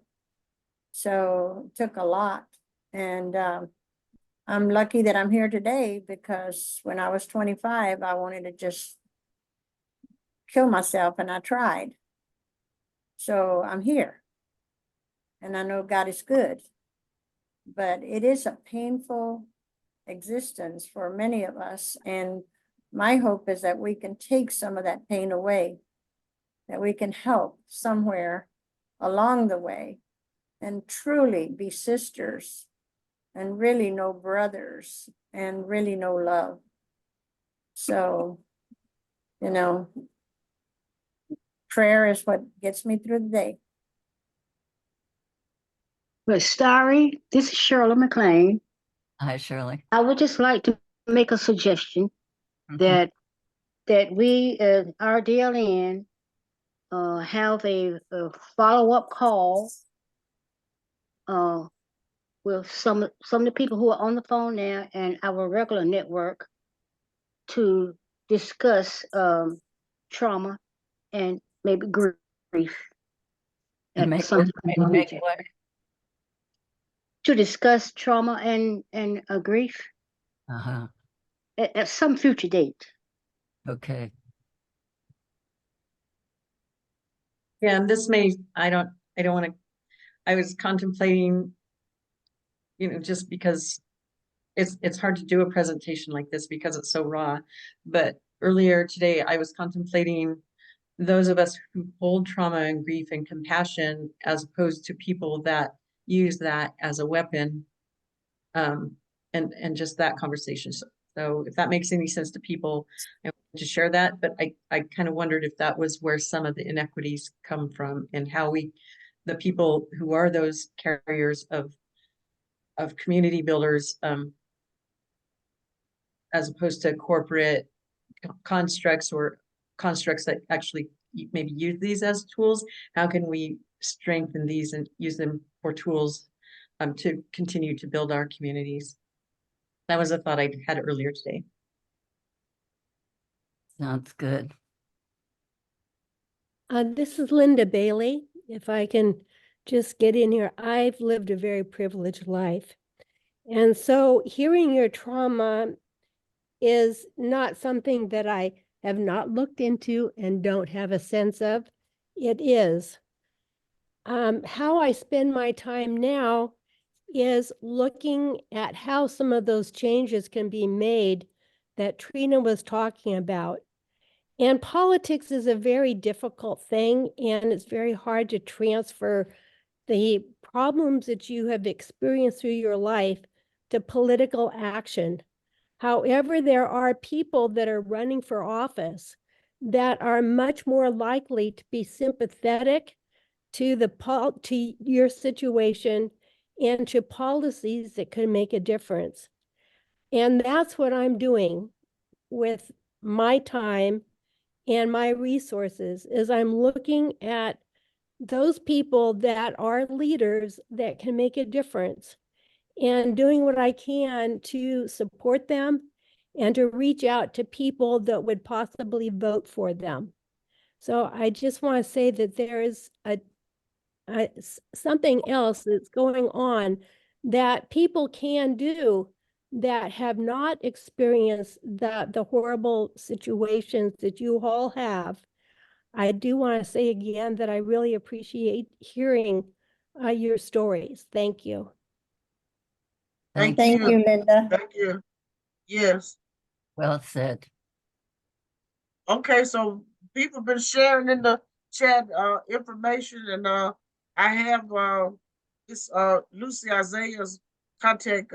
So it took a lot. And I'm lucky that I'm here today, because when I was 25, I wanted to just kill myself, and I tried. So I'm here, and I know God is good, but it is a painful existence for many of us. And my hope is that we can take some of that pain away, that we can help somewhere along the way and truly be sisters and really know brothers and really know love. So, you know, prayer is what gets me through the day. But Starry, this is Shirley McLean. Hi, Shirley. I would just like to make a suggestion that we as RDLN have a follow-up call with some of the people who are on the phone now and our regular network to discuss trauma and maybe grief. And make what? To discuss trauma and grief Uh-huh. at some future date. Okay. Yeah, and this may, I don't want to, I was contemplating, just because it's hard to do a presentation like this because it's so raw. But earlier today, I was contemplating those of us who hold trauma and grief and compassion, as opposed to people that use that as a weapon, and just that conversation. So if that makes any sense to people, I want to share that. But I kind of wondered if that was where some of the inequities come from, and how the people who are those carriers of community builders, as opposed to corporate constructs or constructs that actually maybe use these as tools, how can we strengthen these and use them for tools to continue to build our communities? That was a thought I had earlier today. Sounds good. This is Linda Bailey. If I can just get in here, I've lived a very privileged life. And so hearing your trauma is not something that I have not looked into and don't have a sense of. It is. How I spend my time now is looking at how some of those changes can be made that Trina was talking about. And politics is a very difficult thing, and it's very hard to transfer the problems that you have experienced through your life to political action. However, there are people that are running for office that are much more likely to be sympathetic to to your situation and to policies that can make a difference. And that's what I'm doing with my time and my resources, is I'm looking at those people that are leaders that can make a difference and doing what I can to support them and to reach out to people that would possibly vote for them. So I just want to say that there is something else that's going on that people can do that have not experienced the horrible situations that you all have. I do want to say again that I really appreciate hearing your stories. Thank you. Thank you, Linda. Thank you. Yes. Well said. Okay, so people been sharing in the chat information, and I have it's Lucy Isaiah's contact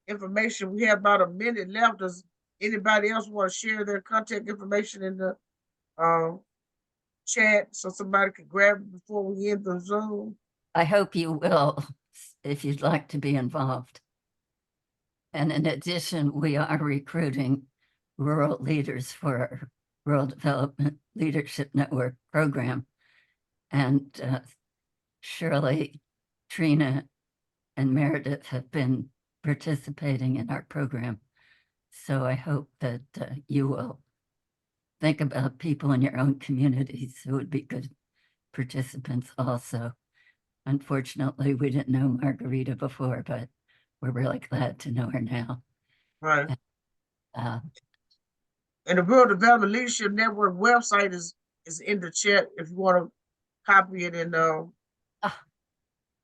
information. We have about a minute left. Does anybody else want to share their contact information in the chat so somebody can grab it before we end the Zoom? I hope you will, if you'd like to be involved. And in addition, we are recruiting rural leaders for our Rural Development Leadership Network program. And Shirley, Trina, and Meredith have been participating in our program. So I hope that you will think about people in your own communities who would be good participants also. Unfortunately, we didn't know Margarita before, but we're really glad to know her now. Right. Uh, And the Rural Development Leadership Network website is in the chat if you want to copy it and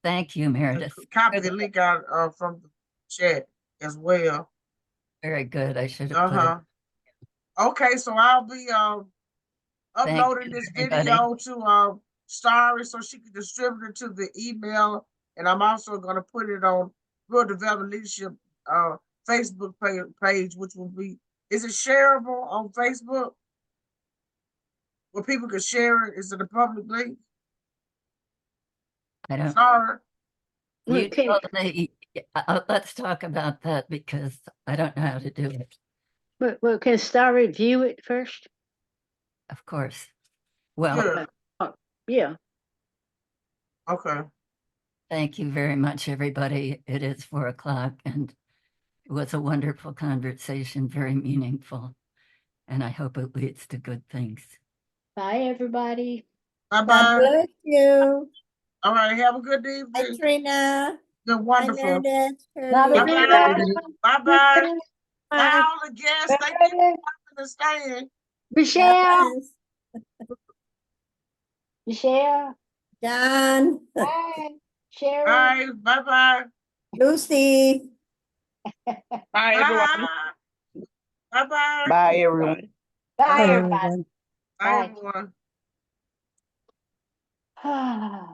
Thank you, Meredith. copy the link out from the chat as well. Very good. I should have put it. Okay, so I'll be uploading you, this everybody. video to Starry so she can distribute it to the email, and I'm also going to put it on Rural Development Leadership Facebook page, which will be, is it shareable on Facebook? Where people can share it? Is it a public link? I don't. Sorry. You Okay. told me, let's talk about that because I don't know how to do it. Well, can Starry view it first? Of course. Well, Yeah. Yeah. Okay. thank you very much, everybody. It is 4 o'clock and it was a wonderful conversation, very meaningful. And I hope it leads to good things. Bye, everybody. God Bye-bye. bless you. All right, have a good Hi, evening. Trina. You're Hi, wonderful. Meredith. Bye, Shirley. Bye-bye. Bye-bye. Bye. All the guests, thank you for coming and staying. Michelle. Yes. Michelle. John. Bye. Sharon. Bye. Bye-bye. Lucy. Bye, everyone. Bye-bye. Bye, everyone. Bye, everybody. Bye, everyone. Bye.